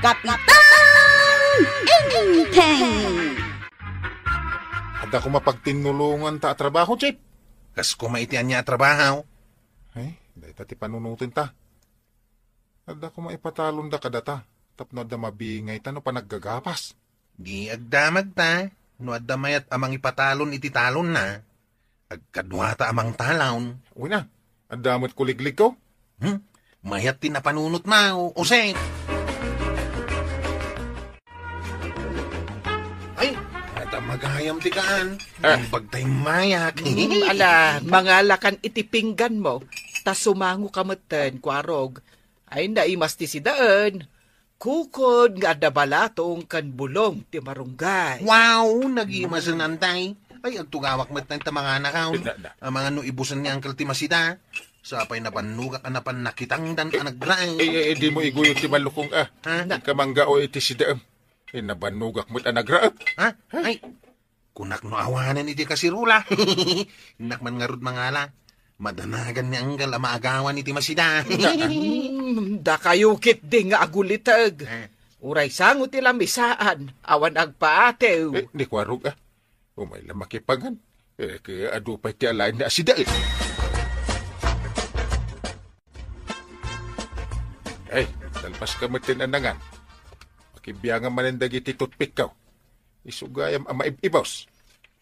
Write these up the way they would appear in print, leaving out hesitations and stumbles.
Kapitan Inteng! Ada ko mapagtinulungan ta trabaho, Chip. Kas kumaitian niya trabaho. Ay, dahil tati panunutin ta. Ada ko maipatalon da kadata. Tapno da mabingay ta no pa naggagapas. Di agdamag ta. No adda mayat amang ipatalon iti talon na. Agkadwa ta amang talon. Uy na, adamot kuliglig ko. Mayat tin na panunot mao. Ose. Ay, ata maghayam ti kaan. Ang bagtay mayak. Ala, mga lakan itipinggan mo. Ta sumango kameten, kwarog. Ay naimas ti sidaan. Kukod nga da balatong kan bulong ti marunggay. Wow, nag-imasan antay. Ay, agtugawak met na ita mga nakaw. Ang mga no ibusan niya ang kaltimasida. Sa apay napanugak ka na panakitangdan ka nagray. Di mo iguyot ti malukong Ha? Kamangga o iti sidaam. Nabanugak mo't anagraap. Ha? Ay, kunak no awanan iti kasirula. Inak man ngarud mangala. Madanagan ni Anggal ang maagawan iti masida. Da kayukit di nga agulitag. Uray sangot tila misaan. Awan agpaatew. Di kwarog Umay lang makipagan. Kaya adupay ti alain na sidaam. Ay, talpas ka mo't tinanangan. Makibiyangan manindag iti tutpik ka. Isugayam ang maibaws.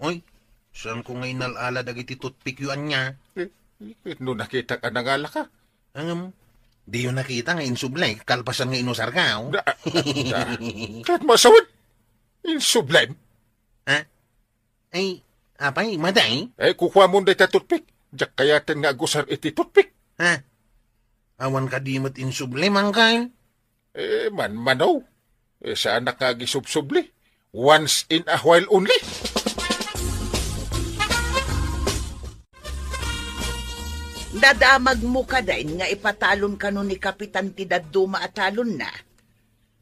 Oy, saan ko ngayon nalala dagiti tutpik yuan niya? No nakita ka nangala ka. Di yun nakita nga insublay, kalpasan nga inusar ka. Kahit masawad. Insublime. Ha? Ay, apay, maday? Kukuha mo na ita tutpik. Diyak kayatin nga agusar iti tutpik. Ha? Awan ka di mo't insublay, mangkay? Manaw. Saan nakagisubsubli? Once in a while only. Nadamag mo ka din nga ipatalon ka nun ni Kapitan Tidaduma at talon na.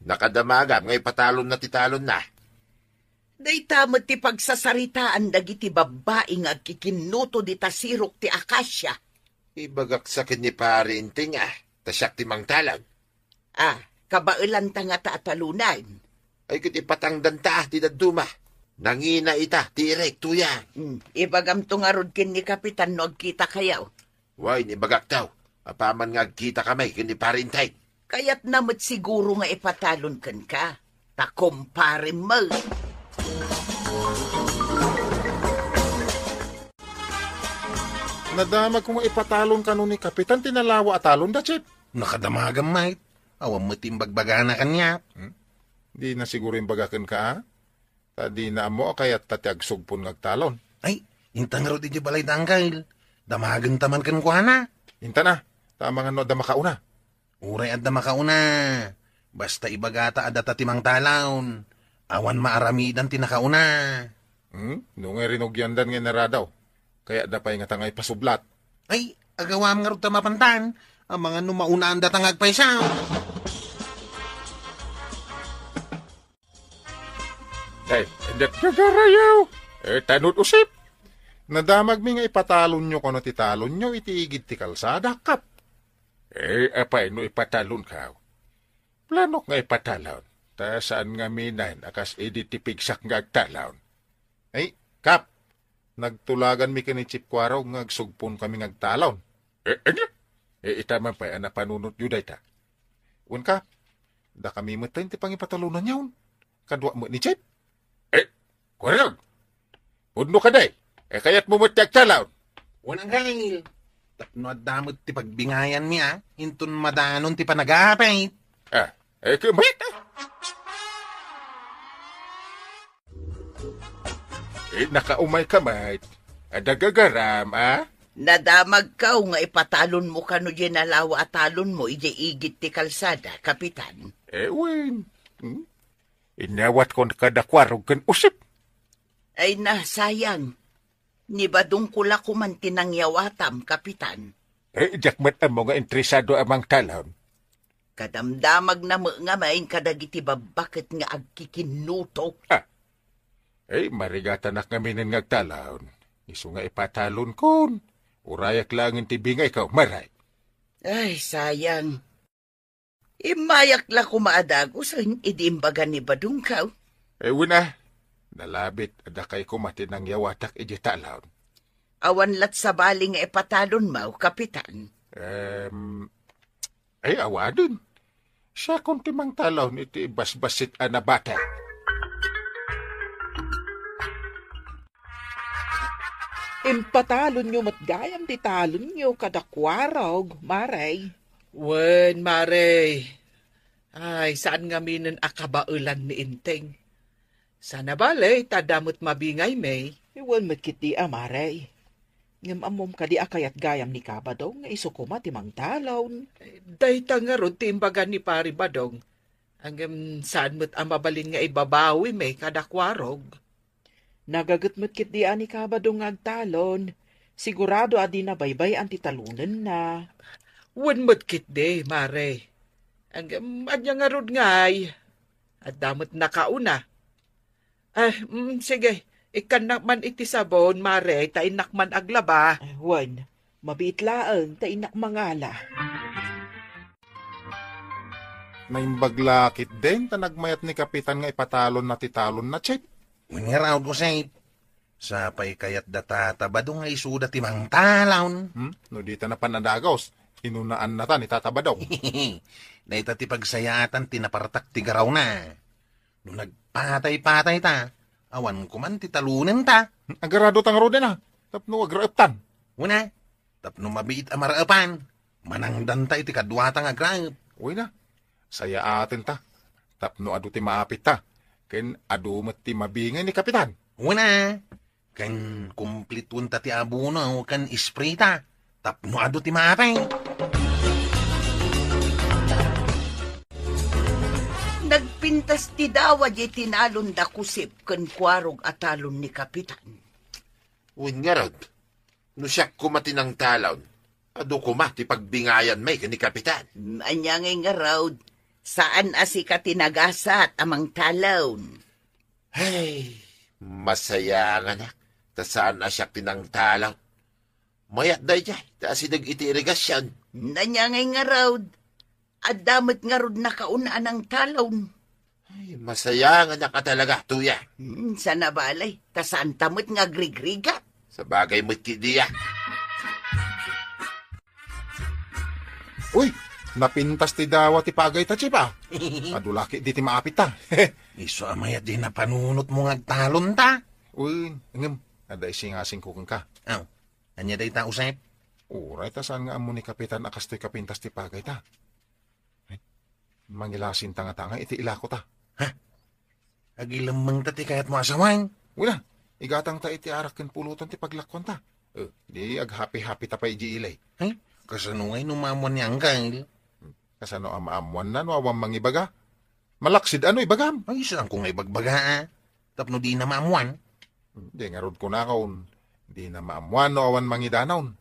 Nakadamagam nga ipatalon na titalon na. Day tamad ti pagsasaritaan dagiti babae nga kikinuto di tasirok ti akasya. Ibagaksakin ni pare inting tasyak ti mang talag. Kabailan ta nga taatalunan. Ay kit ipatangdan ta ti daduma. Nangina ita ti rekto ya. Ibagam to nga rod kin ni Kapitan no agkita kayaw. Way ni bagak daw. Apaman nga kita kamay kin ni pare intay. Kaya't namat siguro nga ipatalon kan ka. Takumpare mo. Nadamag kung ipatalon ka nun ni Kapitan, tinalawa at talon da, Chip. Nakadamagan, mate. Awan mo timbagbaga na kanya. Di na siguro yung bagakan ka, Tadi na mo kaya tatiag sugpon ngagtalon. Ay, intang ro di balay dangkail. Damagan taman kan kuhana. Inta na, tama nga no da makauna. Uray adda makauna. Basta ibagata adda tatimang talon. Awan maaramidan tinakauna. Nung nga rinugyandan nga naradaw. Kaya da pa'y nga tangay pasublat. Ay, agawam nga ro tamapantan. Ang mga numaunaan da tangag paisaw. Ay, endet kagarayaw. Tanot usip. Nadamag mi nga ipatalon nyo kono ti talon nyo itiigid ti kalsada kap. Apay no ipatalon ka. Planok nga ipatalon. Ta saan nga minan akas editipigsak nga agtalon. Ay, kap. Nagtulagan mi kini Chip Kwaraw nga agsugpon kami ngagtalon. Itaman pa ana panunot yuday ta. Un ka. Da kami matayin ti pangipatalunan yawn. Kadwa mo ni Chip. Kwaraw. Udno ka day. Kayat mo matiyag talaw. Unang galil. Tapno at damot ti pagbingayan niya. Intun madanon ti panagapay. Kumait nakaumay ka, mate. Adagagaram, Nadamag ka nga ipatalon mo kano dyan alawa at talon mo igit ti kalsada, Kapitan. Wen. Inawat ko nakadakwarog kan usip. Ay sayang. Nibadong kula kuman tinangyawatam, Kapitan. Jakmat mo nga interesado amang talon. Kadamdamag na mo nga main kadagiti babakit nga agkikinuto. Marigata na kami ng ngagtalon. Isu nga ipatalon kon. Urayak lang ang tibingay ka, maray. Ay, sayang. Imayak la kumaadagos ang idimbagan ni Badungkaw. Una, nalabit ada kay kumati ng yawatak iji talaon. Awan lat sa baling ipatalon mau, kapitan. Ay awadon. Siya kung timang talaon iti basbasit anabata. Impatalon nyo matgayam di talon nyo kadakwarog, Maray. Wen, Maray. Ay, saan nga minin akabaulan ni Inteng? Sana balay, tadamot mabingay may. Iwan matkiti Maray. Ngam amom ka di akayat gayam ni Kabadong, nga isukuma timang talon. Dahita nga ron timbagan ni Pari Badong. Hanggang saan mo't amabalin nga ibabawi may kadakwarog. Nagagat mo't kit di ani Kabadong agtalon. Sigurado adi na baybay ang titalunan na. Wan mo't kit di, Mare. Hanggang adya nga ron ngay. At damot nakauna. Sige. Ikan nakman iti sabon, Mare, tainak man aglaba. Wan, mabitlaan, tainak mangala. Naimbaglakit din, tanagmayat ni Kapitan nga ipatalon na titalon na chip. Winiraw ko sa'y. Sapay kayat data tabadong ay suda timang talaon. No dita na panadagos, hinunaan na ta ni tatabadaw. Naita ti pagsayatan tinapartak ti garaw na. No nagpatay-patay ta, awan ko man titalunan ta. Agarado tang rode na, tapno agraeptan. Una, tapno mabiit amaraapan. Manangdan ta iti kadwatang agraep. Uy na, saya atin ta. Tapno adu ti maapit ta. Ken adu met ti mabingay ni Kapitan. Una, kan kumplitun ta ti abuno kan isprita. Tapno adu ti maapay. Nagpintas ti dawa di tinalon da kusip ken kwarog atalon ni Kapitan. Uwin nga rod. No siya kumati ng talaon. Ado kumati pagbingayan may ni Kapitan. Anyangay nga raw, saan asi ka tinagasat amang talon? Hey, masaya nga na. Ta saan na siya tinang talaon. Mayat day jay, ta sinag iti irigasyan. Nanyangay nga raw, at damot nga rod nakaunaan ng talon. Ay, masaya nga na ka talaga, tuya. Sa nabalay, tasaan tamot nga grigriga. Sa bagay mo't kidiya. Uy, napintas ti dawa ti pagay ta chip ah. Adulaki di ti maapit ta. Iso amayat din na panunot mo ngagtalon ta. Uy, ngem, ada isingasing kukang ka. Aw, anya day ta usep. Uray ta saan nga amo ni Kapitan akastoy kapintas ti pagay ta. Mangilasin tanga-tanga iti ilako ta. Agilamang tati kayat mo asawang. Wala, igatang ta iti arak ken pulutan ti paglakon ta. Di aghapi-hapi ta pa iji ilay. Ay, kasanungay numamon niyang kang. Kasano amaamuan na no awang mangibaga. Malaksid ano ibagam. Ay, saan kong ibagbaga tapno di na maamuan. Di nga rod ko na kaon. Di na maamuan no awan mangidanaon.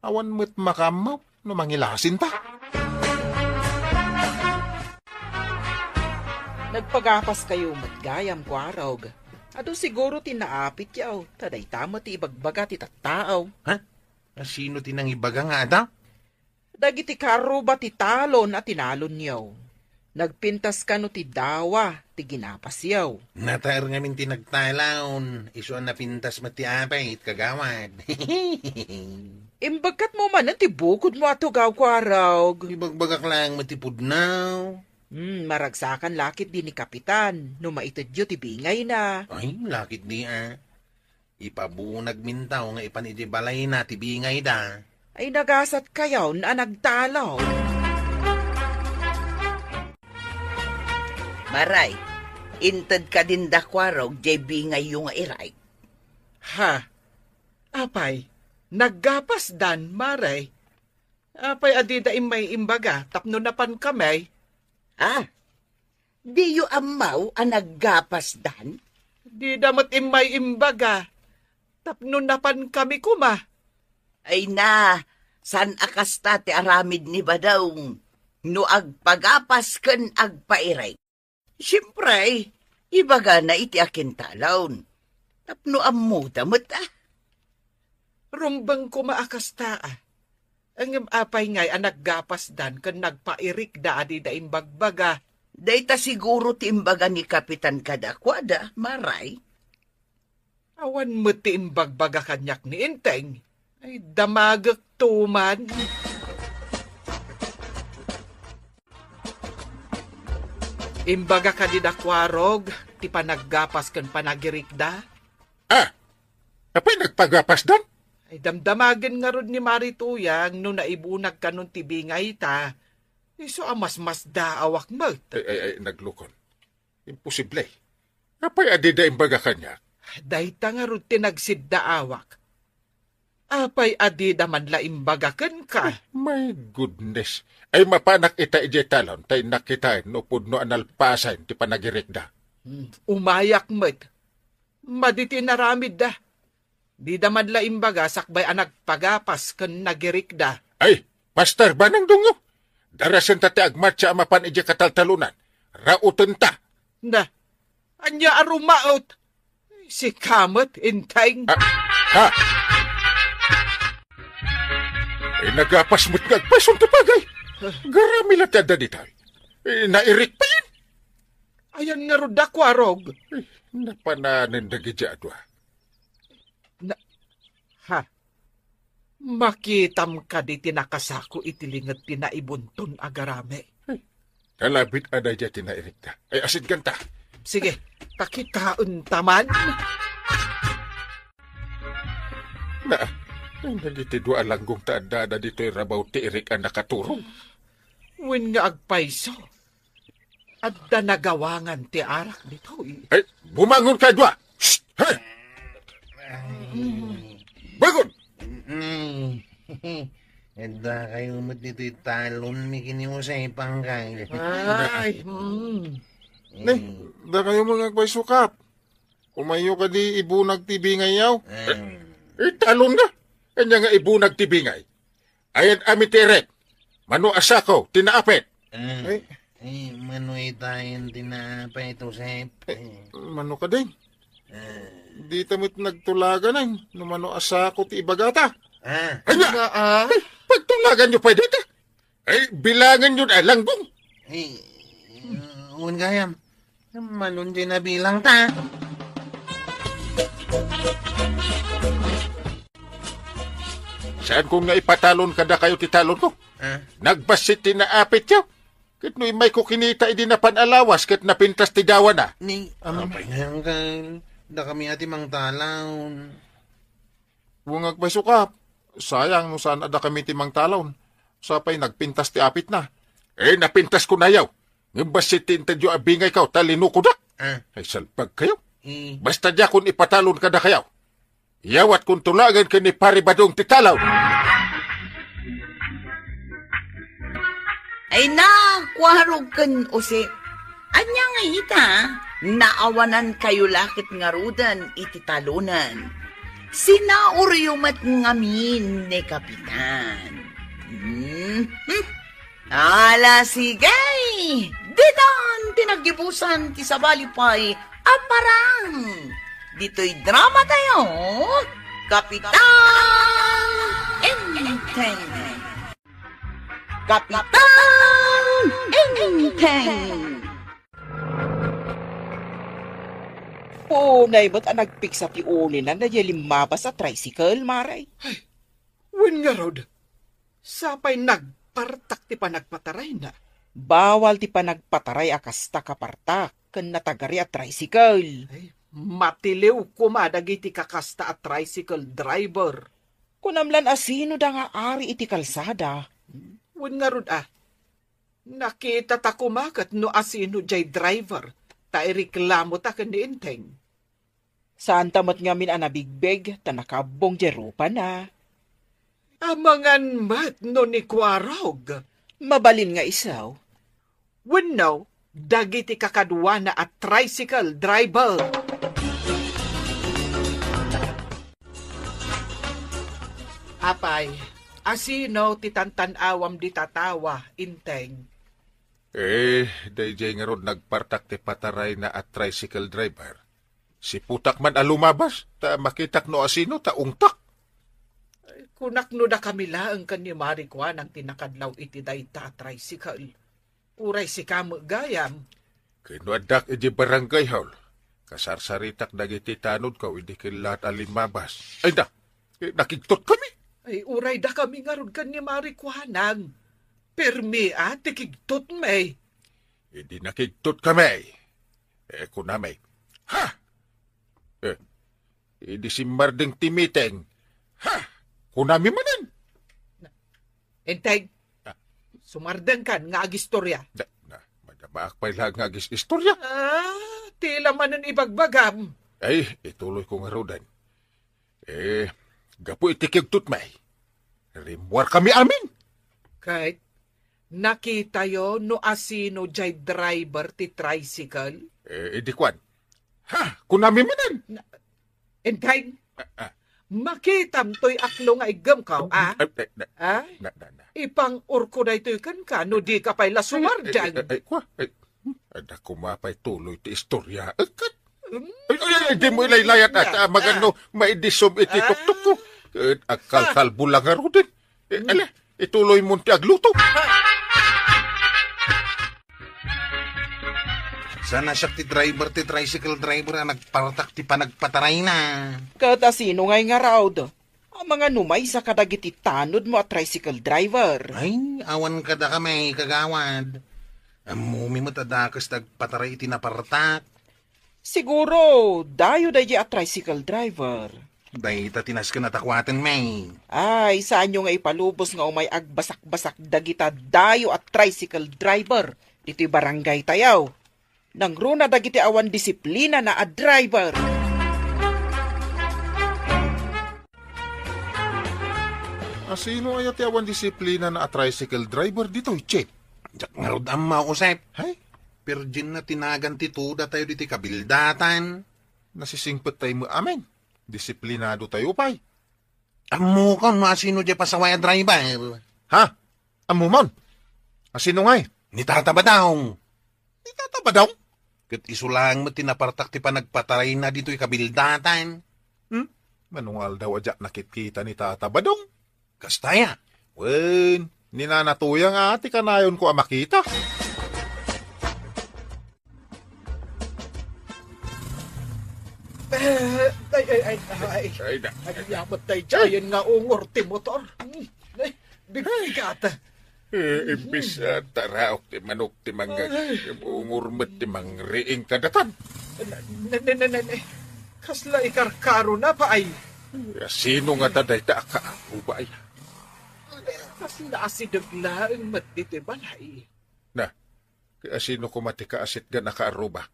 Awan mo't makamaw no mangilasin ta. Nagpagapas kayo matgayam kwarog. Ado siguro tinaapit yaw. Taday tama ti ibagbaga ti tattaaw. Ha? Sino tinang ibaga nga ata? Dagiti karo ba ti talon at tinalon yaw. Nagpintas ka no ti dawa, ti ginapas yaw. Nataer nga min tinagtalaon. Iso na pintas mati apay it kagawad. Imbagkat mo man ti bukod mo ato gaw kwarog. Ibagbagak lang matipod now. Maragsakan lakit din ni Kapitan. No maitadyo ti bingay na. Ay, lakit di Ipabunag mintaw nga ipanidibalay na ti bingay da. Ay nagasat kayaw na nagtalaw. Maray, inted ka din da kwarog, jay bingay yung iray. Ha? Apay, naggapas dan, Maray. Apay adida imay imbaga, tapno napan kamay. Di yu amaw ang naggapas dan? Di damat imay imbaga, tapno napan kami kuma. Ay na, san akasta ti aramid ni Badawng, no agpagapas ken agpairay. Siyempre, ibaga na iti akin talon. Tapno ammo damot Rumbang kuma akasta Ang apay ngay anak gapas dan kan nagpairik da adi da imbagbaga. Dayta siguro timbaga ni Kapitan Kadakwada, maray. Awan mo ti imbagbaga kanyak ni Inteng. Ay damagak tuman. Imbaga ka di dakwarog, ti panaggapas kan panagirik da. Apay nagpagapas dan? Ay damdamagan nga rod ni Marituyang no naibunag ka nun tibingay ta. Iso amas daawak mo. Ay, naglukon. Imposible. Apay adida imbaga kanya. Dahita nga rod tinagsiddaawak. Apay adida man la imbagakan ka. My goodness. Ay mapanak ita ije talon, tay nakitain no pudno analpasan ti panagirik da. Umayak mo't. Maditi naramid da. Di da man la imbaga sakbay anak pagapas kan nagirik da. Ay, pastor ba nang dungo? Darasan ta ti agmat siya mapan ije kataltalunan. Rautan ta. Na, anya arumaot. Si Kamot, Inteng. Ha? Ay nagapas mo't nagpasun ti pagay. Garami lang tada di tayo. Nairik pa yan. Ayan nga ro dakwarog. Napananin na gidyadwa. Ha? Makitam ka di tinakasako itilingat tinaibunton agarame. Kalabit ada dya tinairik ta. Ay asid kanta. Sige, pakitaon taman. Na, nagiti dua langgong taanda dito'y rabaw ti irik ang nakaturong. Wen nga agpaiso. Adda nagawangan ti arak dito. Ay, bumangon ka dua! Shh! Hey! Bangon! Edda kayo mo't dito'y talon, mikini mo sa ipangkay. Ay, Nay, da kayo mga agpaisukap. Umayo ka di ibunag tibingay yaw. Talon na. Kanya nga ibunag tibingay. Ayan amitiret. Manu asako, tinaapit. Manoy tayong tinapay ito, Sep. Manu ka din. Di tamit nagtulagan ay. Numano asako ti ibagata. Kanya! Pagtulagan nyo pa dito. Ay, bilangan nyo na langgong. Uwan gayam. Malun din na bilang ta. Saan kung naipatalon kada kayo titalon ko? Nagbasit tinaapit yaw. Kit no'y may kukinita idi na panalawas kit napintas ti dawa na. Ni, apay ngayang kal. Da kami ati mang talaw. Bungag may sukap. Sayang no saan ada kami timang talon. Sapay nagpintas ti apit na. Napintas ko na yaw. Ngibasit tintadyo abingay kaw talino ko da. Ay salpag kayo. Basta dya kung ipatalon ka da kayaw. Yawat kung tulagan ka ni paribadong titalaw. Ay na, kwarog kan ose. Anya nga ita, naawanan kayo lakit nga rudan iti talunan. Sinauriyumat ngamin ni Kapitan. Ala sigay, didan tinagibusan ti sabalipay aparang. Dito'y drama tayo, Kapitan Inteng. Kapitan Inteng. Punay ba't nagpiksa ti uli na nayalimaba sa tricycle, Maray? wen nga rod. Sapay nagpartak ti panagpataray na. Bawal ti panagpataray akasta kapartak, kan natagari at tricycle. Ay, matiliw kumadag iti kakasta at tricycle driver. Kunamlan asino da nga ari iti kalsada. Wen nga rod Nakita ta kumakat no asino jay driver. Tairiklamo ta kan ni Inteng. Saan tamat ngamin anabigbeg, tanakabong jerupa na. Amangan mat no ni Kwarog. Mabalin nga isaw. Wen no, dagiti kakadwa na at tricycle driver. Apay, asino ti tantanawam di tatawa, Inteng? Dayjay nga rod nagpartak ti pataray na at tricycle driver. Si putak man alumabas, ta makitak no asino, ta ungtak. Kunak no da kami laang kan ni Marikwan ang tinakadlaw iti dayta tricycle. Uray si kamo gayam. Kinuadak iti barangay hall. Kasarsaritak dagiti tanod ka, hindi kilat alimabas. Ay da, nakiktot kami. Ay uray da kami nga ron kan ni Marikwanang. Permi ati kigtot may. Hindi nakiktot kami. Kunamay. Ha! Hindi si Marding Timiteng. Ha! Kunami manan. Entay, sumardang kan nga agistorya. Madamaak pa ilang agis istorya. Tila man ang ibagbagam. Ay, ituloy ko nga rodan. Gapo itikigtot may. Rimwar kami amin. Kahit nakita yo no asino jay driver ti tricycle. Idikwan. Ha! Kunami manan. Entay, makitam to'y aklo nga igam ka, Ipang urko na ito'y kan no di ka pa'y lasumardan. Ada kumapay tuloy ti istorya. Di mo ilaylayat at magano maidisom iti tuktok ko. Agkalkalbo lang nga rodin. Ituloy mo ti agluto. Sana siya ti driver, ti tricycle driver ang nagpartak ti panagpataray na. Kata sino ngay nga raod? Ang mga numay sa kadagiti tanod mo at tricycle driver. Ay, awan ka da kami, kagawad. Amumi mo tadakas nagpataray iti napartak. Siguro, dayo dahi at tricycle driver. Dahi tatinas ka natakwatan, may. Ay, saan nyo nga ipalubos nga umay agbasak-basak dagita dayo at tricycle driver? Dito'y barangay tayaw. Nang runa dagiti awan disiplina na a driver. Sino ay ati awan disiplina na a tricycle driver dito, Chip? Jak nga rod ang mausap. Hay? Virgin na tinagan ti tuda tayo diti kabildatan. Nasisingpet tayo mo amin. Disiplinado tayo, pay. Amo ka, masino dyan pasaway a driver? Ha? Amumon? Sino ngay? Ni Tata Badong. Di tataba daw? Kat isulang mo tinapartak ti panagpataray na dito'y kabildatan. Manungal daw adyak nakitkita ni Tata Badong. Kastaya. Wen, ninanatuya nga ati kanayon ko makita. Ay, yamat tayo dyan nga ungor ti motor. Bigat. Imbis taraok ti manok ti mangga ungurmet ti mangriing kadatan. Kasla ikarkaro na pa ay. Sino nga taday ta ka ubay? Kasla asidagla ang matiti balay. Na, kaya sino kumati ka asit ga nakaaruba?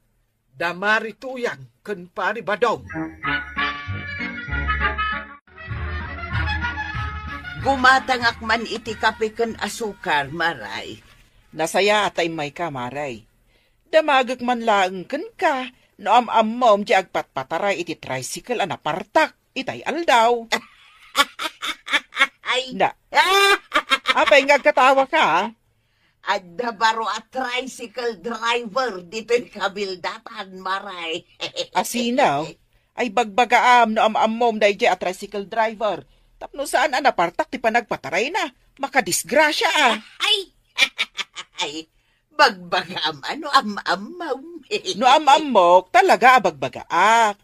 Damari tuyang kan pari badong. Gumatangak man iti kape ken asukar, maray. Nasaya atay may kamaray. Damagak man laang ken ka, no am-am di agpatpataray iti tricycle a napartak, itay aldaw. Ay, Na, apay nga katawa ka, adda baro a tricycle driver dito'y kabildatan, maray. asinaw, ay bagbagaam no am-am dahi a tricycle driver. Tapno saan napartak ti panagpataray na, makadisgrasya Ay, bagbagam, ano am-amaw. No am-amok, talaga bagbagaak.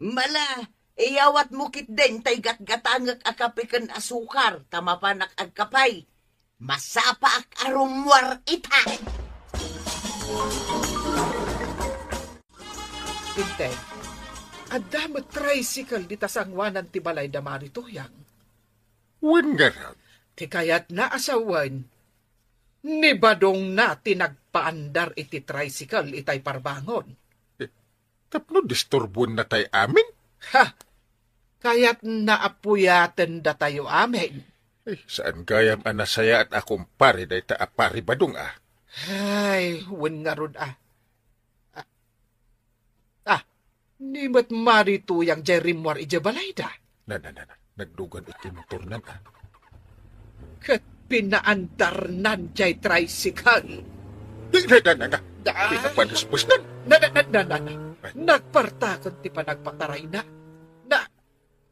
Mala, iyawat mukit din tay gatgatangak akapikan asukar, tamapanak agkapay. Masapa ak arumwar ita. Tintay, adamot tricycle di tasangwanan ti balay damari tuyang. Wen nga raw. Ti kayat na asawan, ni badong na tinagpaandar iti tricycle itay parbangon. Tapno disturbon na tayo amin? Ha! Kaya't naapuyatan da tayo amin. Saan gayam anasaya at akong pari day ta apari badong Ay, wen nga ron ni mat marito yang jerimwar ija balayda. Na, nagdugan iti motor nan Kat pinaandar nan jay tricycle. Na. Pinapanuspos nan. Nagpartakot ti panagpataray na.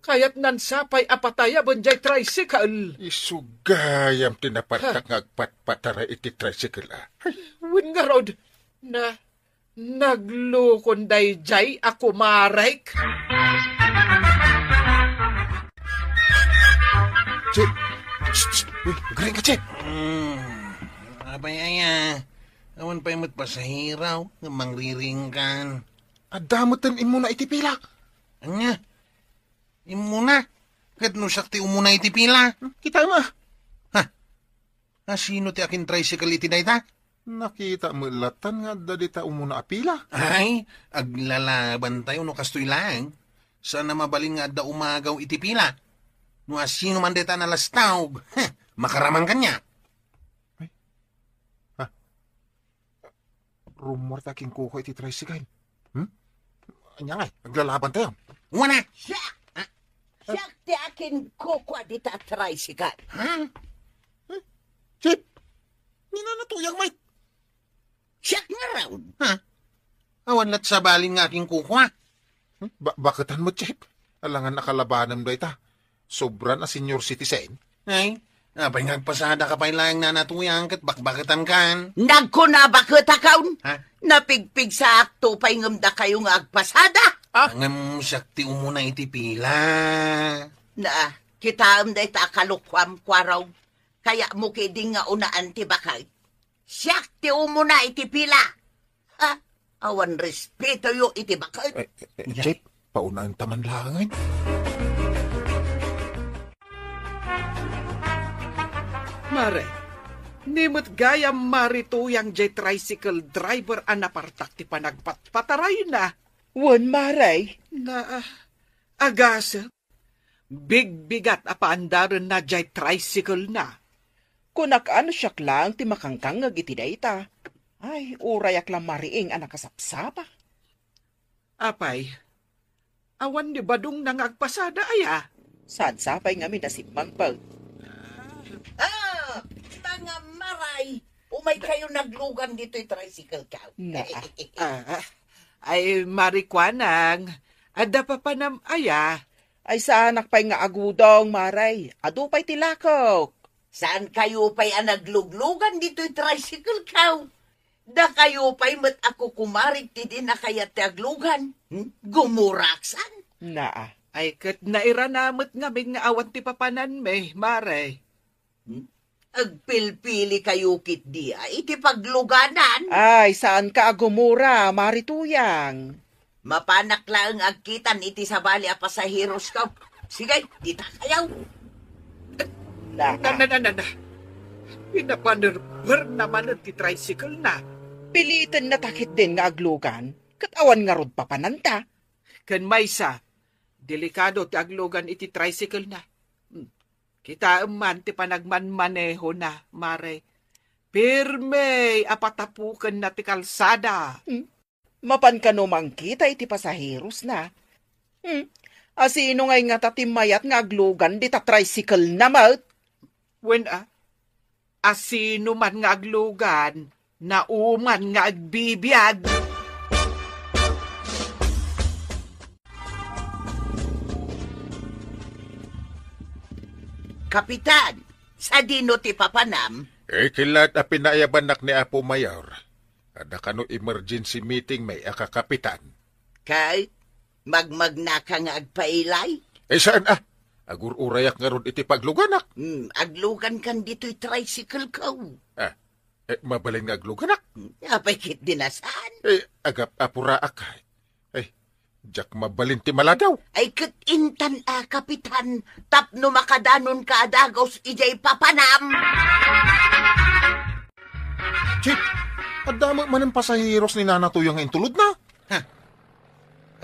Kaya't nansapay apataya banjay tricycle. Isugayam tinapatak nga agpatpatara iti tricycle Wen nga rod, naglukon dayjay ako marek. Chip! Uy, magaling ka, Chip! Abay aya. Awan pa yung matpasahiraw. Nga mangriringkan. Adamutan imo na itipila. Anya? Imuna. Kat no sakti umuna itipila. Kita mo. Sino ti akin tricycle iti dayta? Nakita mo latan nga dadita umuna apila. Ay, aglalaban tayo no kastoy lang. Sana mabalin nga da umagaw iti pila. No sino man deta na lastawg. Makaraman kanya. Rumor taking kuko iti tricycle. Anya nga, naglalaban tayo. Wana! Siya! Siya ti akin kukwa dita tricycle. Chip! Ninanatuyang, mate. Siya nga raw. Awan lat sa balin nga aking kukwa. Bakitan mo, Chip? Alangan nakalabanan mo ita. Sobra na senior citizen. Ay, abay ngagpasada ka pa ilang nanatuyang kat bakbakitan kan. Nagkuna bakit akaun? Ha? Napigpig sa akto pa da kayo nga agpasada. Ngam sakti umuna iti pila. Na, kita day ta kalukwam kwaraw. Kaya mo kiding nga unaan ti bakay. Siyak ti umuna iti pila. Awan respeto yo iti bakay. Chip, paunaan taman langay. Mare, nimot gayam marituyang jay tricycle driver anapartak ti panagpatpataray na. Wen maray, Agasa, big-bigat apaandaran na jay tricycle na. kunak ano siyak lang ti makangkangag iti dayta. Ay, urayak lang mariing anak kasapsapa. Apay, awan ni badong nangagpasada aya. Saan sapay nga minasipang pag. Mga maray. Umay kayo naglugan dito yung tricycle ka. Ay, marikwanang, ada pa panam aya. Ay saanak pa'y nga agudong maray. Adu pa'y tilakok. Saan kayo pa'y nagluglugan dito yung tricycle ka? Da kayo pa'y mat ako kumarig ti din na kaya ti aglugan. Gumuraksan. Ay, kat nairanamot nga nga awan ti papanan me, maray. Agpilpili kayo kit dia, iti pagluganan. Ay, saan ka agumura, marituyang? Mapanak lang agkitan iti sa bali a pasahiros ka. Sige, dita kayaw. Na. Pinapanerber naman ti tricycle na. Pilitin na takit din nga aglugan. Katawan nga rod papananta. Kan maysa, delikado ti aglugan iti tricycle na. Kita man ti panagmanmaneho na, mare. Pirme, apatapukan na ti kalsada. Mapan ka numang kita iti pasaheros na. Asino ngay nga tatimayat nga aglugan di ta tricycle na mat? When asino man nga aglugan, nauman nga agbibiyag. Kapitan, sa dino ti papanam? Kilat a pinayabanak ni Apo Mayor. Ada kano emergency meeting may akakapitan. Kay, magmagna ka nga agpailay? Saan Agur-urayak nga ron iti pagluganak. Aglugan kan dito'y tricycle ka. Mabalin nga agluganak. Apay kit dinasan. Agap apura akay. Jak mabalin ti maladaw. Ay kit intan kapitan. Tapno makadanon ka adagos ijay papanam. Chip, adama man ang pasahiros ni Nanatuyang nga intulod na.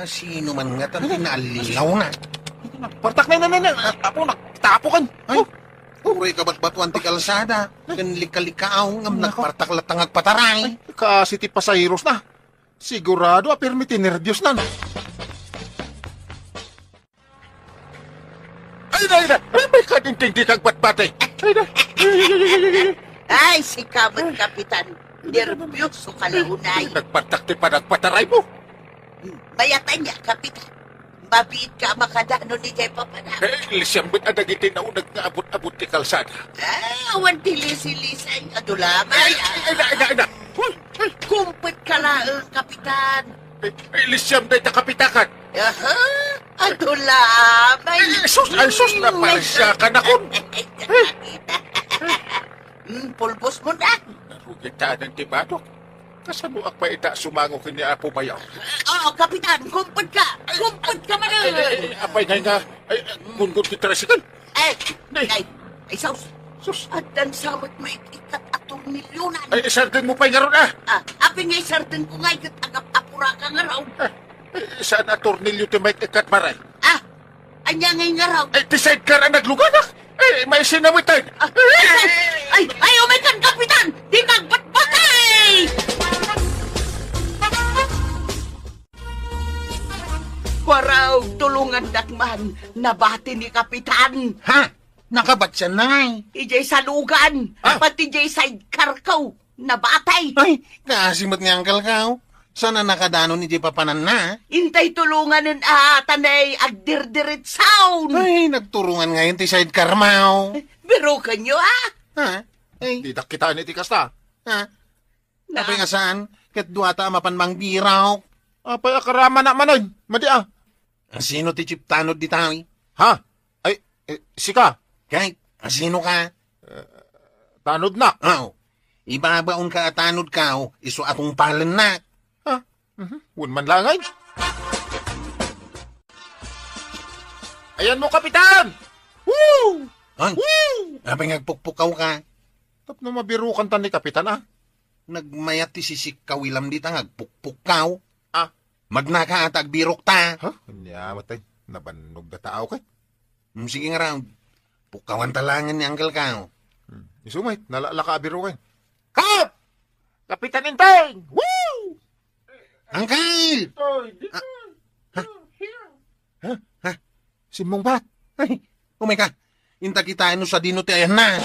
Sino man nga tan pinalilaw na. Partak na. Apo, nagtapo kan. Ay, uray ka ba't-batuan ti kalsada. Kanlika-likaaw ngam nagpartak latang agpataray. Kasi ti pasahiros na. Sigurado apirmiti nervyos na. Ay, may kadinting di kagpat-batay. Ay, si kabat kapitan. Nervyoso ka launay. Nagpartak ti panagpataray mo. Bayatan niya, kapitan. mabit ka makadano ni Jay Papana. Lisyan ba't ang nagiti na unag nga abot-abot ti kalsada? Awan tilis-ilisay, adulamay. Ay, Kumpit ka lang, kapitan. Lisyan dahi ta kapitakan. Aha, adulamay. Sus na palasya ka na kun. Pulbos mo na. Narugitaan ng tibadok. Kasano ang paita sumango kanya Apo Bayaw? Oo, kapitan, kumpit ka. Kumpit ka man. Apay nga, gungun ti tricycle. Ay, sus. At ang samot may ikat atong milyonan. Sarden mo pa'y nga ron Apin ngay sarden ko ngay kat agap-apura ka nga raw. Saan na tornilyo ti may ikat maray? Anya ngay nga raw. Ti sidecar ang nagluganak. May sinawitan. Ay, umikan, kapitan! Di nagbatbatay! Waraw, tulungan dakman, nabati ni kapitan. Ha? Nakabat siya, nay. Ijay salugan, pati ijay sidecar ko, nabatay. Ay, kasimot nga angkal ka. Sana nakadano ni Jay Papanan na. Intay tulungan ng tanay agdirdirit sound. Ay, nagturungan ngayon ti sidecar mau. Biro kanyo, Ha? Ay, Di kita ni ti kasta. ha? Napay nga saan? Kat duwata mapanmang biraw. Apay akarama na manoy. Madi Sino ti chiptanod di tawi? Ha? Ay, sika. Kay, sino ka? Tanod na. Ibabaon ka at tanod ka, iso atong palan na. Unman langay. Ayan mo, kapitan! Woo! Ay, abay ngagpukpukaw ka. Tap na mabirukan tan ni kapitan, Nagmayat ti sisik kawilam di ta ngagpukpukaw. Magnaka at agbirok ta. Ha? Kanya matay. Nabanog na tao kay. Sige nga raw. Pukawan talangan ni Uncle Kao. Isumay, nalalaka birukan. Kap! Kapitan Inteng! Woo! Uncle! Simong bat. Ay, ka. Inta kita sa dino ti ayan na.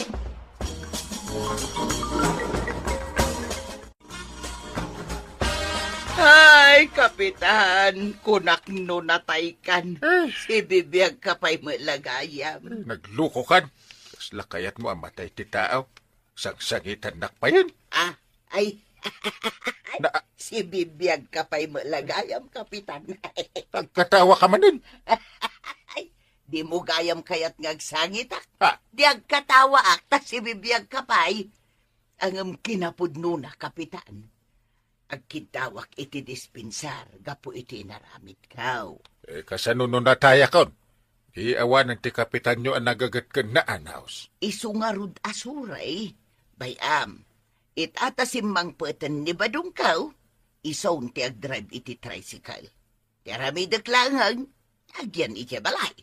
Ay, kapitan, kunak no nataykan. Si bibiyag ka pa'y malagayam. Nagluko kan. Kas lakayat mo ang matay ti tao. Sagsagitan nakpayan. Ay, Na, si bibiyag ka pa'y malagayam, kapitan. nagkatawa ka man din. Ay, di mo gayam kayat ngagsangit Ha? Di agkatawa ta si bibiyag ka pa'y. Ang kinapudno na, kapitan. Agkintawak iti dispensar, gapo iti naramit kaw. Kasano no nataya kon? Iawan ng ti kapitan nyo ang nagagat ka na anaws. Isungarud asuray, bayam. Itata simmang peten ni badong kaw, isaw ti agdrive iti tricycle. Ti aramidak langang, agyan iti balay.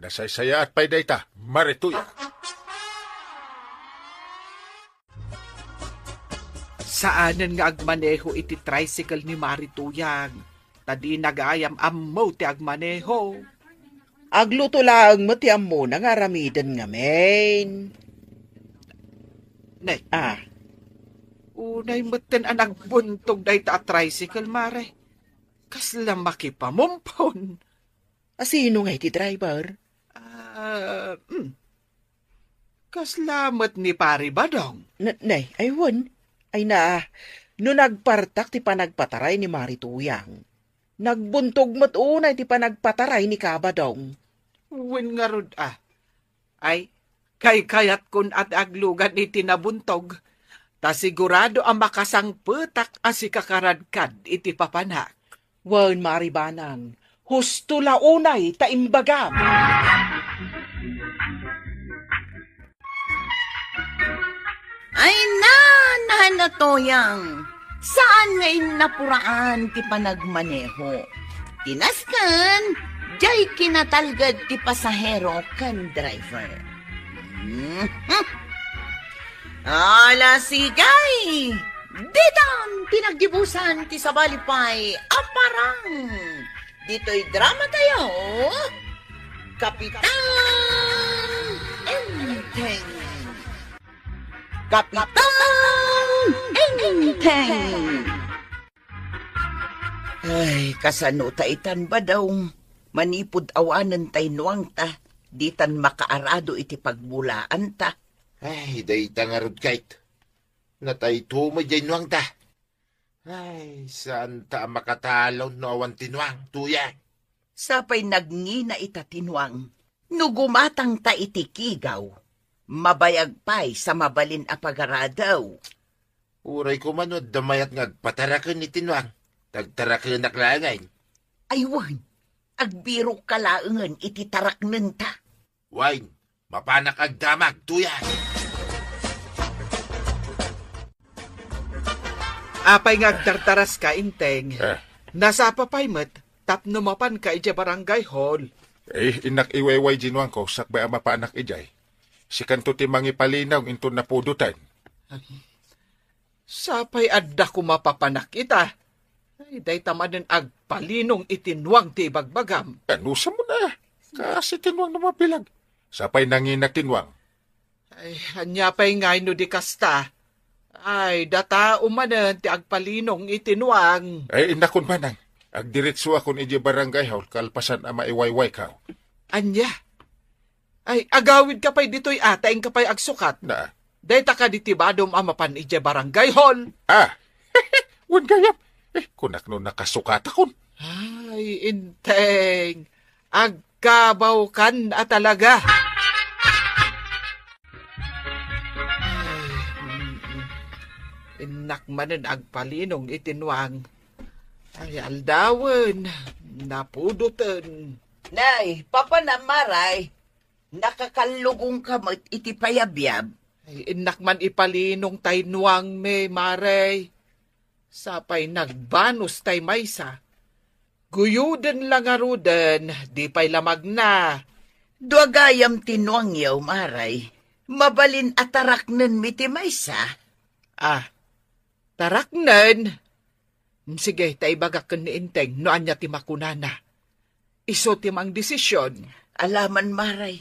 Nasaysaya at pay dayta, marituya. Saanan nga agmaneho iti tricycle ni Marituyang. Tadi nagayam ammo ti agmaneho. Agluto lang mo ti ammo na nga ramiden nga main. Nay, unay maten ang nagbuntog day ta tricycle, mare. Kasla makipamumpon. Sino nga iti driver? Kaslamat ni Pari Badong. Nay, aywan. Ay na, no nagpartak ti panagpataray ni Marituyang. Nagbuntog mo't unay ti panagpataray ni Kabadong. Win nga rod Ay, kayat kun at aglugan iti nabuntog. Ta sigurado ang makasangpetak asi kakaradkad iti papanak. Wan maribanang, husto launay ta imbagam. Ay na toyang, saan ngayon napuraan ti panagmaneho? Tinaskan, jay kinatalgad ti pasahero kan driver. Ala sigay, ditan pinagdibusan ti sabalipay, aparang. Dito'y drama tayo, Kapitan Enteng. Kapitan Enteng. Ay, kasano taitan ba daw manipod awanan tay nuang ta, di tan makaarado iti pagbulaan ta. Ay, day tangarod kahit. Natay tumay dyan nuang ta. Ay, saan ta makatalaw no awan tinuang, tuya. Sapay nagngina ita tinuang, no gumatang ta iti kigaw, mabayag pay sa mabalin a pagaradaw. Uray ko manod, damayat ngagpatarakan ni tinuang. Tagtarakan naklangain. Aywan, agbiro kalaangan iti taraknen ta. Wine, mapanak agdamag, tuya. Apay ngagtartaras ka, Inteng. Nasa papaymet, tapno mapan ka ija barangay hall. Inak iwayway jinuang ko, sakbay ang mapaanak ijay. Si kanto ti mangipalinaw, into na pudutan. Sapay adda ko mapapanak ita. Ay, day tamanin agpalinong itinwang ti bagbagam. Anusa mo na, kasi tinuang na mapilag. Sapay nanginak tinuang. Ay, anya pa'y ngay no di kasta. Ay, data umanan ti agpalinong itinwang. Ay, inakon manang. Agdiretso akon iji barangay hall, kalpasan ama iwayway ka. Anya? Ay, agawid ka pa'y dito'y ataing ka pa'y agsukat. Na? Day taka ditibadom amapan iji barangay hall. Wan gayap. Kunak no nakasukat akon. Ay, Inteng. Agkabaw kan at talaga. Inakmanan agpalinong itinwang. Ay, aldawan. Napudutan. Nay, papanamaray, nakakalugong kamot iti payabyab. Ay, inakman ipalinong tainwang me, maray. Sapay nagbanos tay maysa. Guyuden lang aruden, di pa'y lamag na. Duagayam tinuang yaw, maray. Mabalin ataraknen miti maysa. Taraknen. Sige, tay bagakan ni Inteng, no anya ti makunana. Iso ti mang desisyon. Alaman, maray,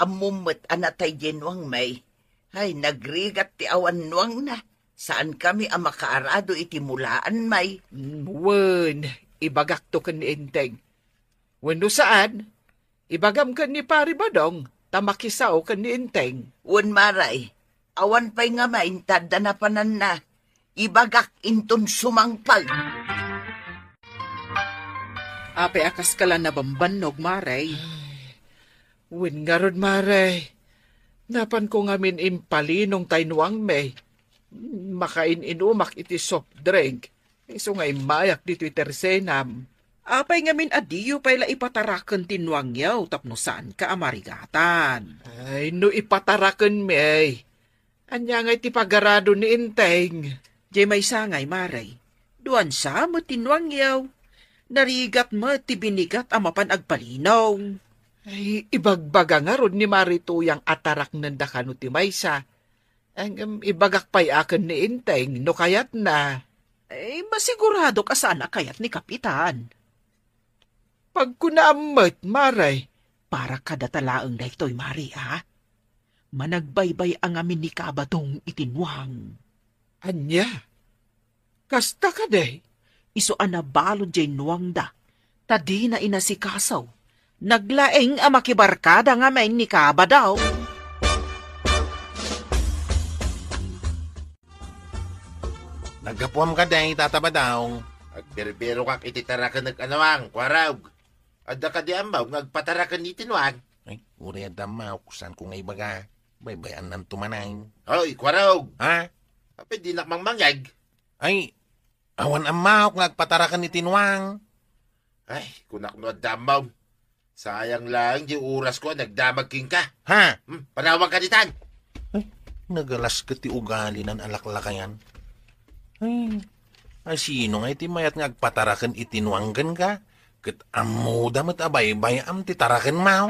amumot anatay genuang may. Ay, nagrigat ti awan nuang na. Saan kami ang makaarado iti mulaan, may? Wen, ibagak to kan ni Inteng. Wendo saan? Ibagam kan ni Pari Badong, tamakisaw kan ni Inteng. Wen, maray, awan pa'y nga may tadanapanan na. Ibagak inton sumangpag. Apay akas ka lang nabambanog, maray. Wen nga rod, maray. Napan ko ngamin impalinong tainuang may. Makain inumak iti soft drink. Iso nga imayak dito itersenam. Apay ngamin adiyo pa'y la ipatarakan tinuang yaw tapno saan ka amarigatan. Ay, no ipatarakan may. Anya nga iti pagarado ni Inteng. Jay may sangay, maray. Duan sa mo tinuang yaw. Narigat mo ti binigat amapan agpalinaw. Ay, ibagbaga nga rod ni Marito yang atarak nanda kano ti maysa. Ang ibagak pa'y akin ni Inteng, no kayat na. Ay, masigurado ka sana kayat ni Kapitan. Pag kunaamat, maray. Para kadatalaang daytoy, Mari, ha? Managbaybay ang amin ni Kabadong itinwang. Anya? Kasta ka day? Iso anabalo dyan nuwang da. Tadi na inasikasaw. Naglaeng ang makibarkada nga may ni Kabadaw. Nagapuam ka day, tatabadaw. Agberbero kak ititarakan nag-anawang, kwaraw. Adda ka di ambaw, ngagpatarakan ni tinuang. Ay, uri adamaw, kusan ko nga ibaga. Baybayan ng tumanay. Hoy, kwaraw. Ha? Apay di nakmangmangyag. Ay, awan amaw, ngagpatarakan ni Tinuang. Ay, kunak no adamaw. Sayang lang, di oras ko, nagdamag king ka. Ha? Panawag ka ditan. Ay, nagalas ka ti ugali ng alaklakayan. Ay, sino nga iti mayat ngagpatarakan itinuanggan ka? Kat amo damat abay-bay am titarakan maw.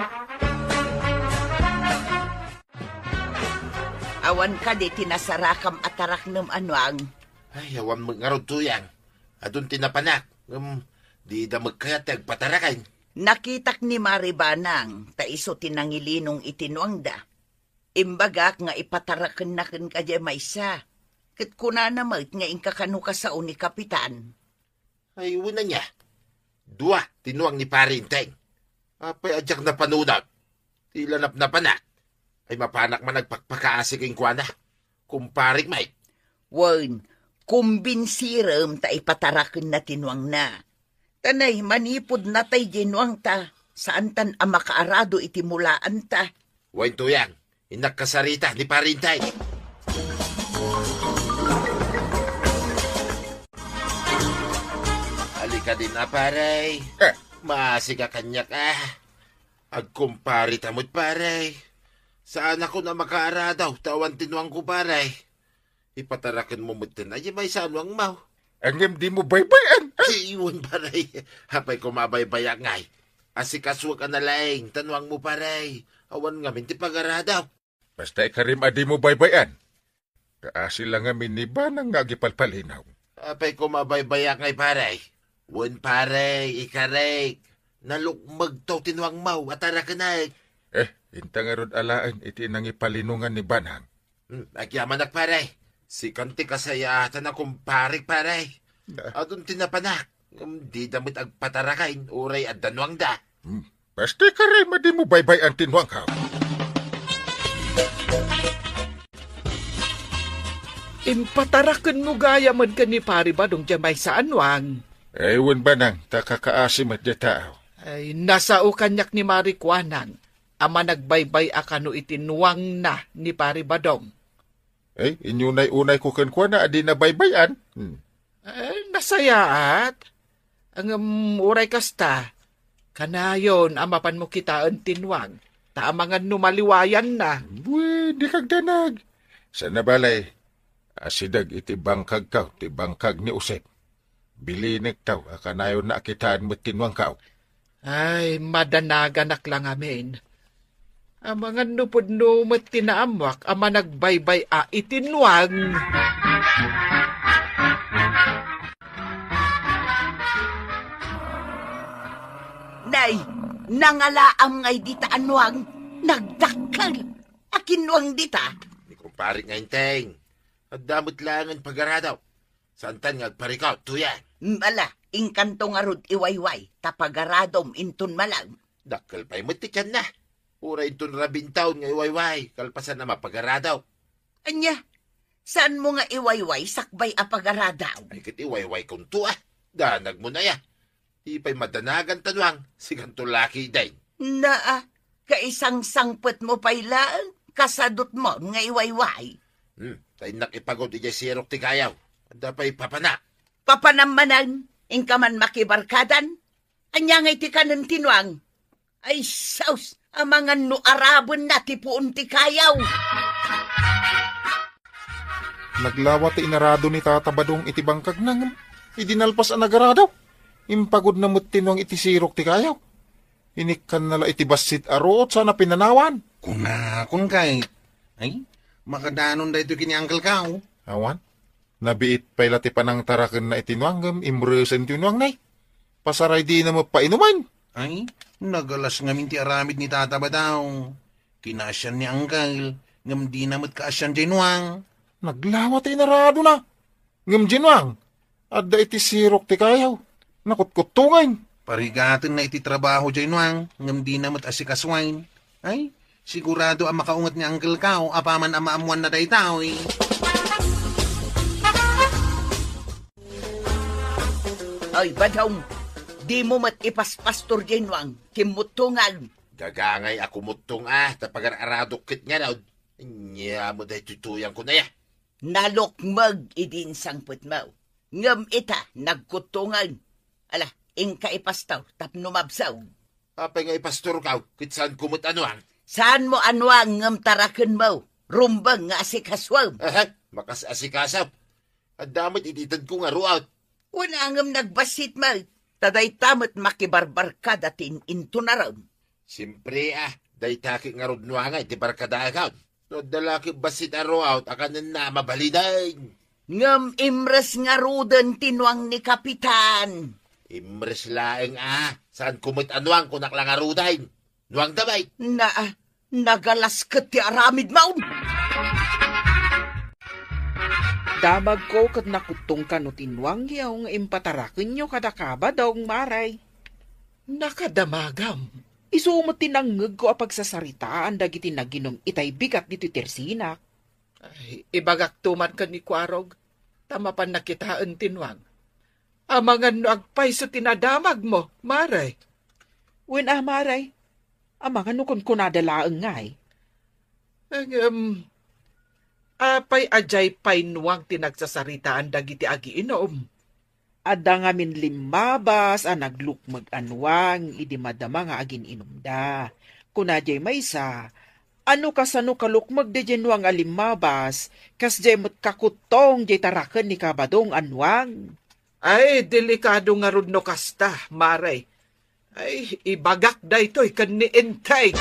Awan ka di tinasarakam atarak ng anuang. Ay, awan mga tuyang. Adun tinapanak. Di da magkayat agpatarakan. Nakitak ni Maribanang, taiso tinangilinong itinuang da. Imbagak nga ipatarakan na kan kadya maysa. Kat kuna namat nga inkakano ka sa ni Kapitan. Ay, una niya. Dua, tinuang ni Parinteng. Apay adyak na panunag. Tilanap na panak. Ay mapanak man nagpakpakaasik ang kuwana. Kumparik may. Wan, kumbinsiram ta ipataraken na tinuang na. Tanay, manipod na tay ginuang ta. Saan tan ang makaarado iti mulaan ta. Wain tuyang, inagkasarita ni Parinteng. Halika din na, paray. Maasika kanya ka. Agkumpari tamot, paray. Saan ako na makaaradaw? Tawan tinuang ko, paray. Ipatarakan mo mutin ay may sanwang mau. Angem di mo baybayan. Iwan, paray. Hapay ko mabaybayak ngay. Asikaswa ka na laing. Tanwang mo, paray. Awan nga minti pag-aradaw. Basta ikarim adi mo baybayan. Kaasi lang amin ni ba nang ngagipalpalinaw. Hapay ko mabaybayak ngay, paray. Wan, paray. Ikarek. Nalukmag to tinuang mau. Atara ka na. Intang arod alaan iti nang ipalinungan ni Banhang. Agyaman nak, paray. Si kanti kasayatan akong parik, paray. Adun tinapanak. Di damit agpatarakain. Uray at danwang da. Basta ikarim adi mo baybayan tinuang ka. Impataraken mo gaya man ka ni Pari Badong jamay sa anwang. Ewan Banhang, takakaasim at tao. Ay, nasao kanyak ni Marikwanang. Ama nagbaybay akano itinuwang na ni Pari Badong. Inyunay-unay ko kankwa na adi na baybayan. Nasayaat. Ang uray kasta. Kanayon, amapan mo kita ang tinwang. Taamangan numaliwayan na. Di kagdanag. Sa nabalay, asidag iti bangkag kaw, ti bangkag ni Usep. Bilinig taw, akanayon na akitaan mo tinwang kaw. Ay, madanaganak lang amin. Ang mga nupod-no mat tinaamwak, ama nagbaybay itinwang. Nay, nangalaam ngay dita anwang. Nagdakkel. Akinwang dita. Ni kumparik nga inteng. At damot lang ang pag-aradaw. Santan nga agparikaw, tuyan. Mala, inkanto nga rod iwayway. Tapagaradom intun malang. Dakal pa'y matikan na. Uray itong 12 taon nga iwayway. Kalpasan na mapag-aradaw. Anya, saan mo nga iwayway sakbay apagaradaw? Ay kit iwayway kong tuwa. Danag mo na ya. Ipa'y madanagan tanwang. Sigang tulaki day. Naa, kaisang sangpet mo pailaan. Kasadot mo nga iwayway. Tay nakipagod ijay sirok ti kayaw. Anda pa'y papanak. Papanamanan, ingkaman makibarkadan. Anya nga iti kanan tinwang. Ay, saus, ang mga nuarabon na tipuon ti kayaw. Naglawat inarado ni Tata Badong iti bangkag nang idinalpas ang nagaradaw. Impagod na mo't tinwang iti sirok ti kayaw. Inikan nala iti basit aroot sana pinanawan. Kung kay, ay, makadanon da ito kini Uncle Kao. Awan, nabiit pa'y lati panang tarakan na itinwanggam, imresan tinwang nay. Pasaray di na mo painuman. Ay, nagalas nga minti aramid ni Tata Badaw. Kinasyan ni Uncle, ngam di namat kaasyan Januang. Naglawat inarado na. Ngam jinwang, adda iti sirok ti kayaw. Nakutkutungan. Parigatin na iti trabaho Januang, ngam di namat asikaswain. Ay, sigurado ang makaungat ni Uncle Kao, apaman ang maamuan na day tao eh. Ay, Badong, di mo mat ipaspastor Jenwang, kimutungan. Gagangay ako mutong tapagar-aradok kit nga raw. Nya mo dahi tutuyang ko na ya. Nalokmag idin sangpet mo. Ngam ita, nagkutungan. Ala, ingka ipastaw, tapnumabsaw. Apay nga ipastor ka, kit saan kumot anuang. Saan mo anwang ngam taraken mo? Rumbang nga asikaswam. Makas asikasaw. At damot ititad ko nga ruaut. Una ngam nagbasit mo. Taday tamot makibarbar ka datin into na raw. Siyempre day taki nga rodnuangay, ti barkada account. No, dalaki basit ruaut, akanan na mabaliday. Ngam imres nga rudan tinwang ni Kapitan. Imres laeng saan kumot anuang kunak lang aruday. Nuang damay. Nagalas ka ti aramid maun. Damag ko kat nakutong ka no tinwang yaw nga impatarakin nyo kada kabadong maray. Nakadamagam. Isumot tinangag ko apag sasaritaan dagiti naginom itay bigat dito tersinak. Ay, ibagak tuman ka ni Kwarog. Tama pa nakitaan tinwang. Amangan no agpay so tinadamag mo, maray. Wen maray. Amangan no kun kunadalaang ngay. Apay ajay painuang tinagsasaritaan dagiti agiinom. Adda nga min limabas a naglukmag anwang idi madama nga agin inumda. Kunajay maysa, ano kasano kalukmag de jenwang a limabas, kas jay mat kakutong jay taraken ni kabadong anwang. Ay, delikado nga rudno kasta, maray. Ay, ibagak da ito'y kan ni Entay.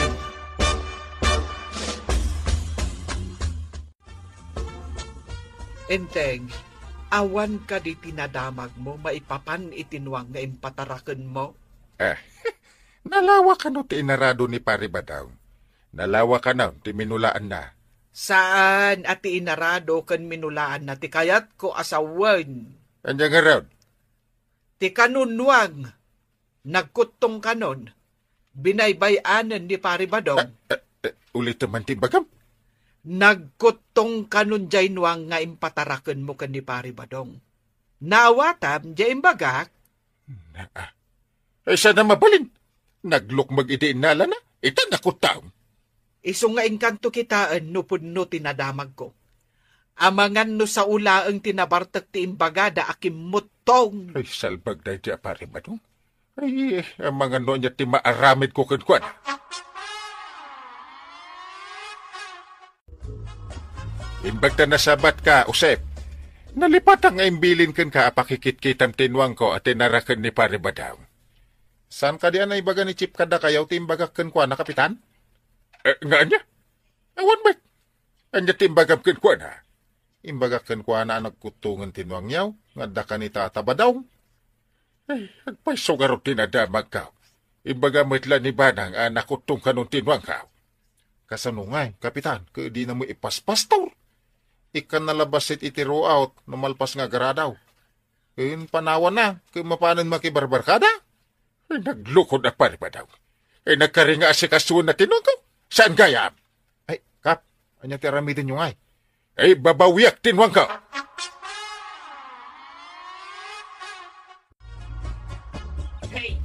Enteng, awan ka di tinadamag mo, maipapan itinwang nga impataraken mo. Nalawa ka no ti inarado ni pare Badaw. Nalawa ka na ti minulaan na. Saan at inarado kan minulaan na ti kayat ko asawan? Anya nga raw? Ti kanunwang, nagkutong kanon, binaybayanan ni pare Badong. Ulit naman ti bagam. Nagkutong kanon jay nuang nga impataraken mo kan ni pare Badong. Nawatam jay imbagak. Ay sana mabalin. Naglukmag iti inala na. Ita nakutaw. Iso nga engkanto kitaan no punno tinadamag ko. Amangan no sa ulaang tinabartak ti imbagada akim mutong. Ay salbag na iti pare Badong. Ay mga no niya ti maaramid ko kankwan. Imbag ta nasabat ka, Usep. Nalipat ang imbilin kan ka apakikit-kitam tinwang ko at tinarakan ni pare Badaw. San ka diyan na ibaga ni Chip kada kayaw timbagak kan kwa na kapitan? Nga niya? Awan ba? Anya timbagak kan kwa na? Imbagak kan kwa na nagkutungan tinwang yaw, nga da ka ni Tata Badaw. Ay, agpay sugarot tinadamag ka. Imbaga mitla ni Banang nakutong ka nung tinwang ka. Kasanungay, kapitan, ka di na mo ipaspastaw. Ikan nalabasit iti row out, numalpas nga garadaw. Kaya panawan na, kaya mapanan makibarbarkada. Ay, naglukod na pare ba daw? Ay, nagkaringa si kasuon na tinong ko. Saan gaya? Ay, Kap, anya tiramidin nyo ngay. Ay, babawiyak tinwang ka. Hey!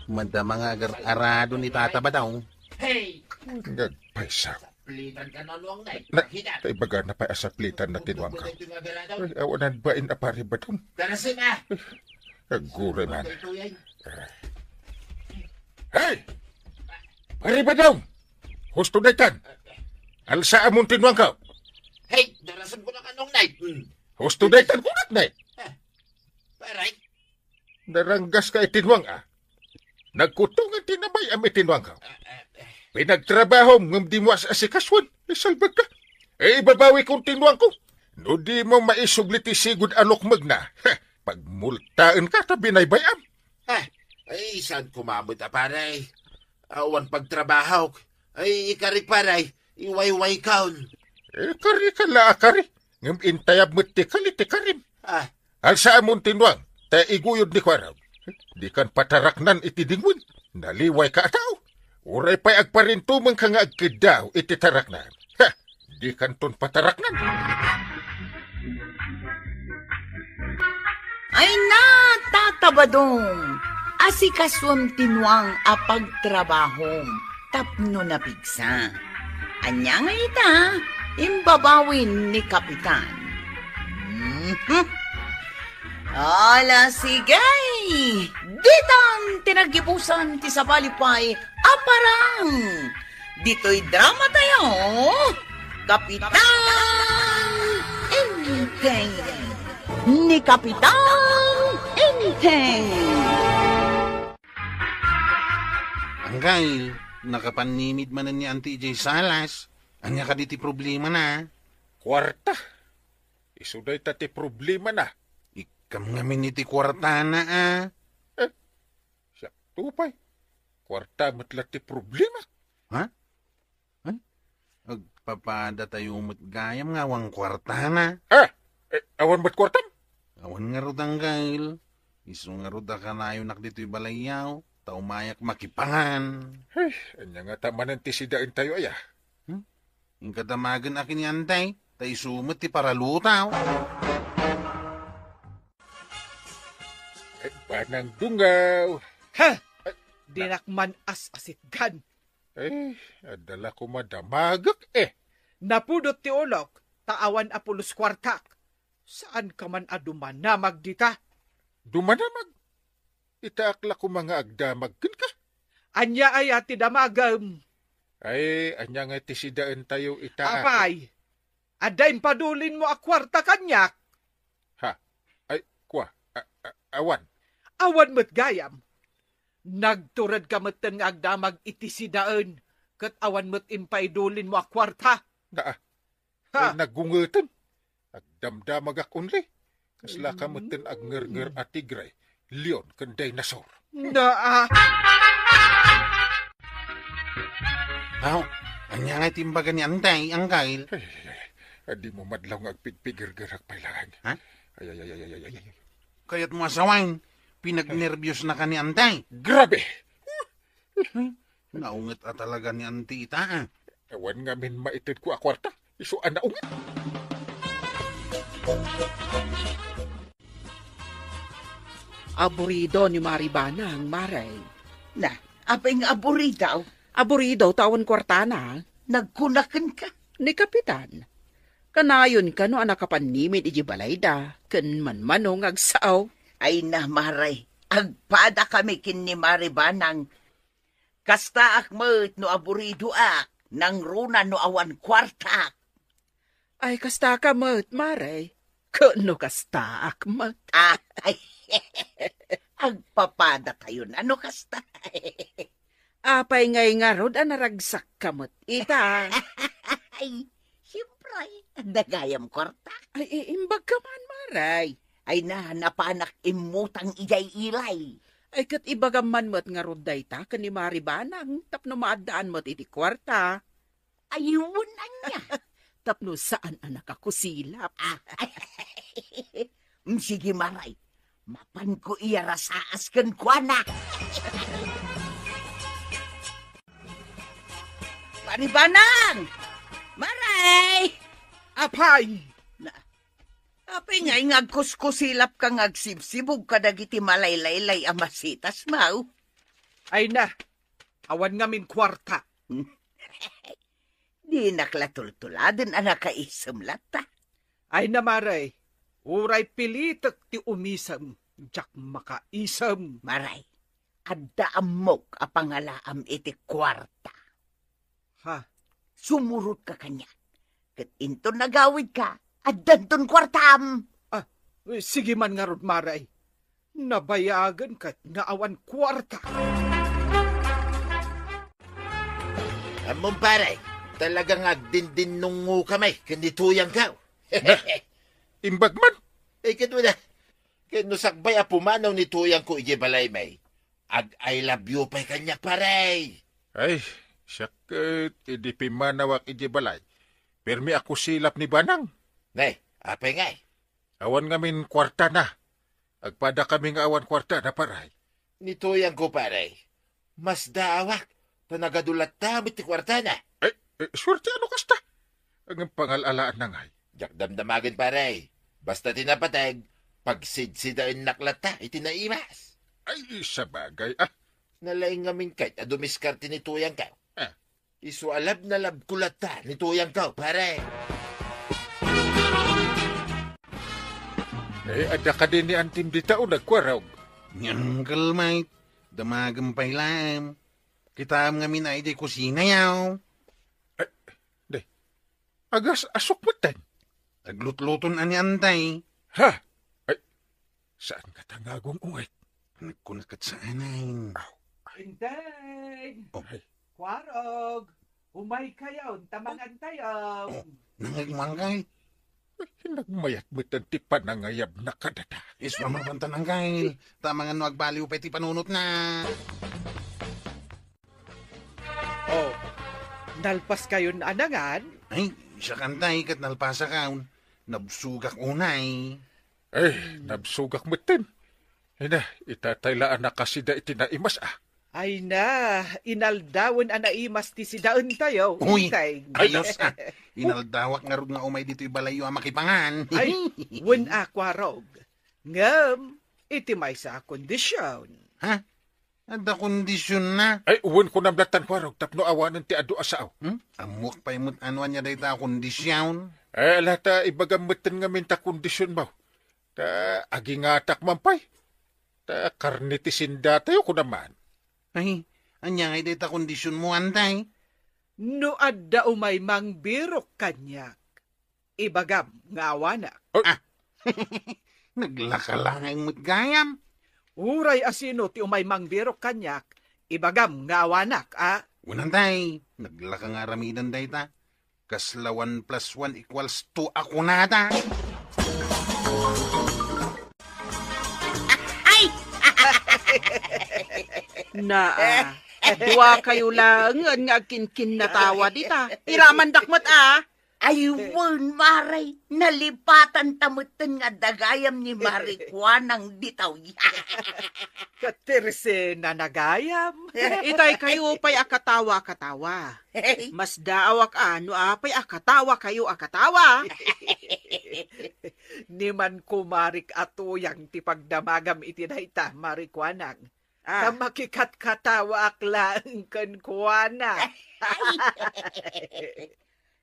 Madama nga arado ni Tata Badaw. Hey! Nagpaisaw. Plitan ka na luwang na. Tay baga na pa sa plitan na tinwang ka. Ay, awanan ba in apari ba itong? Tarasin na! Agure man. Hey! Pari ba daw? Husto na itan. Alsa amon tinwang ka. Hey! Darasan ko na kanong night. Husto na itan kunat na. Paray? Naranggas ka itinwang Nagkutungan tinabay am itinwang ka. Pinagtrabaho ng di mo asikaswan. Isalbag ka. Ibabawi kong tinwang ko. No di mo maisugliti sigud alokmag na. Pagmultaan ka tabi na ibayam. Ay, saan kumabot paray? Awan pagtrabaho. Ay, ikari paray. Iwayway kaon. Kari ka la akari. Ngam intayab mo tikali tikarim. Alsa amon tinwang. Ta iguyod ni kwaraw. Di kan pataraknan iti dingwin. Naliway ka ataw. Uray pa'y agparintumang ka nga agkidaw iti taraknan. Di kan ton pataraknan. Ay na, Tata Badong. Asikaswam tinwang apagtrabahom. Tapno na pigsa. Anya nga ita, imbabawin ni Kapitan. Ala, sigay! Ditang tinagipusan ti Sapalipay, aparang! Dito'y drama tayo, Kapitan Enteng! Ni Kapitan Enteng! Anggay, nakapanimid man ni Auntie J. Salas. Anya ka diti problema na. Kwarta. Isuday ta ti problema na. Ikam nga miniti kwarta na Siya tupay. Kwarta matla ti problema. Ha? Agpapada tayo matgayam nga wang kwarta na. Awan ba't kwartam? Awan nga rutang kail. Iso nga ruta ka na yung nakdito'y balayaw. Taumayak makipangan. Anya nga tamanan ti sidain tayo aya. Yung katamagan akin ni Antay. Tay sumot ti paralutaw. Panang dungaw. Ha! Dinakman as-asitgan. Adala ko madamagak Napudot ti ulok, taawan apulos kwartak. Saan ka man aduman na magdita? Dumanamag. Itaakla ko mga agdamag ka. Anya ay ati damagam. Anya nga ti sidaan tayo itaak. Apay, aday padulin mo a kwarta kanyak. Awan. Awan mo't gayam. Nagturad ka mo't nga agdamag iti sidaan. Kat awan mo't impaidulin mo a kwarta. Nagungutan. Agdamdamag akunli. Kasla ka mo't agnger at tigray. Leon kan dinosaur. Anya nga timbagan ni Antay, ang kail. Di mo madlaw nga agpigpigir-girak pailangan. Ha? Ay. Kaya't mo asawain, pinagnerbiyos na ka ni Antay. Grabe! Naungat talaga ni Antay ita. Ewan nga min maitid ko akwarta. Isuan na ungat. Aburido ni Maribana ang maray. Na, apay nga aburitaw. Aburido tawan kwartana. Nagkunakan ka. Ni Kapitan. Kanayon ka no anak kapanimid iji balayda. Ken manmanong agsaaw. Ay na, Maray. Agpada kami kin ni Maribanang. Kasta akmet no aburido ak. Nang runa no awan kwartak. Ay kasta ka mat, maray. Kano kasta akmat. Ay, agpapada tayo na no kasta. Apay ngay nga rod anaragsak kamot. Ita. Ay, siyempre, nagayam kwartak. Ay, imbag ka man, maray. Ay na, napanak imutang ijay-ilay. Ay kat ibagaman mo't nga rod dayta kani Maribanang tapno maadaan mo't iti kwarta. Ayunan niya. Tapno saan anak ako silap. Sige, Maray. Mapan ko iya rasaas kan kuana. Maribanang! Maray! Apay! Apay nga ngagkuskusilap ka ngagsibsibog ka dagiti malaylaylay amasitas mau. Ay na, awan nga min kwarta. Di naklatultuladen anak kaisam lata. Ay na maray, uray pilitek ti umisam, jak makaisam. Maray, adda amok a pangalaam iti kwarta. Ha? Sumurot ka kanya. Kat into nagawid ka, addan ton kwartam. Sige man nga rod maray. Nabayagan kat nga awan kwarta. Amon pare, talagang agdindinungo kamay, kanituyang ka. Imbag man. Kano na, kano sakbay apumanaw ni tuyang ko ije balay may. I love you pa'y kanyak pare. Ay, sakit, hindi pimanawak ije balay. Permi ako silap ni Banang. Nay, apay ngay. Awan ngamin kwarta na. Agpada kami nga awan kwarta na paray. Ni tuyang ko pare, mas daawak, panagadulat damit ti kwarta na. Swerte ano kasta? Ang pangalalaan na ngay. Jak damdamagin pare, basta tinapatag, pagsidsidain naklata, itinaimas. Ay, sa bagay Nalaing ngamin kahit adumiskarte ni tuyang ka. Isu alab na lab kulata ni tuyang ka, pare. Ada ka din ni Antim di tao nagkwarog. Nyanggal, mate. Damagang pailam. Kita nga minay di kusina yaw. Agas asok mo tan. Aglutluton ani Antay. Ha? Ay, saan ka tangagong ungay? Nagkunakat sa anayin. Hinday! Oh. Kwarog! Umay kayo, tamangan tayo. Nangagmangkay. Nagmayat mo tan ti panangayab na kadata. Iswa mapantan ang kail. Tamangan no agbaliw pa ti panunot na. Oh, Nalpas kayo na anangan? Ay, siya kantay kat nalpasa kaon. Nabsugak unay. Nabsugak mutin. Ina, itataylaan na kasi da itinaimas Ay na, inaldawon anaimas ti sidaan tayo. Uy, Intay. ayos Inaldawak nga rin nga umay dito ibalayo ang makipangan. Ay, wen akwarog. Ngam, iti may sa kondisyon. Ha? Ada kondisyon na. Ay, uwan ko namlatan ko tapno awanan ti adu asaaw. Amok pa imot anuan niya dahil kondisyon. Lata ibagamutin nga minta kondisyon mo. Ta, agingatak mampay. Ta, karnitisin datayo ko naman. Ay, anya nga dahil kondisyon mo, antay. No adda umay mangbirok kanyak. Ibagam nga awanak. Naglakalangay mo't gayam. Uray asino ti umay mangbirok kanyak. Ibagam nga awanak, Unantay, naglaka nga ramidan day ta. Kasla 1 + 1 = 2 ako nata. Dua kayo lang nga kinkin natawa dita. Iraman dakmat Ayun, Maray, nalipatan tamutin nga dagayam ni Marikwa ng ditaw. Katirse na nagayam. Itay kayo pa'y akatawa-katawa. Mas daawak apay akatawa kayo akatawa. Ni man kumarik ato yang ti pagdamagam iti dayta marikwanang. Makikat-katawa aklang kan kuwana.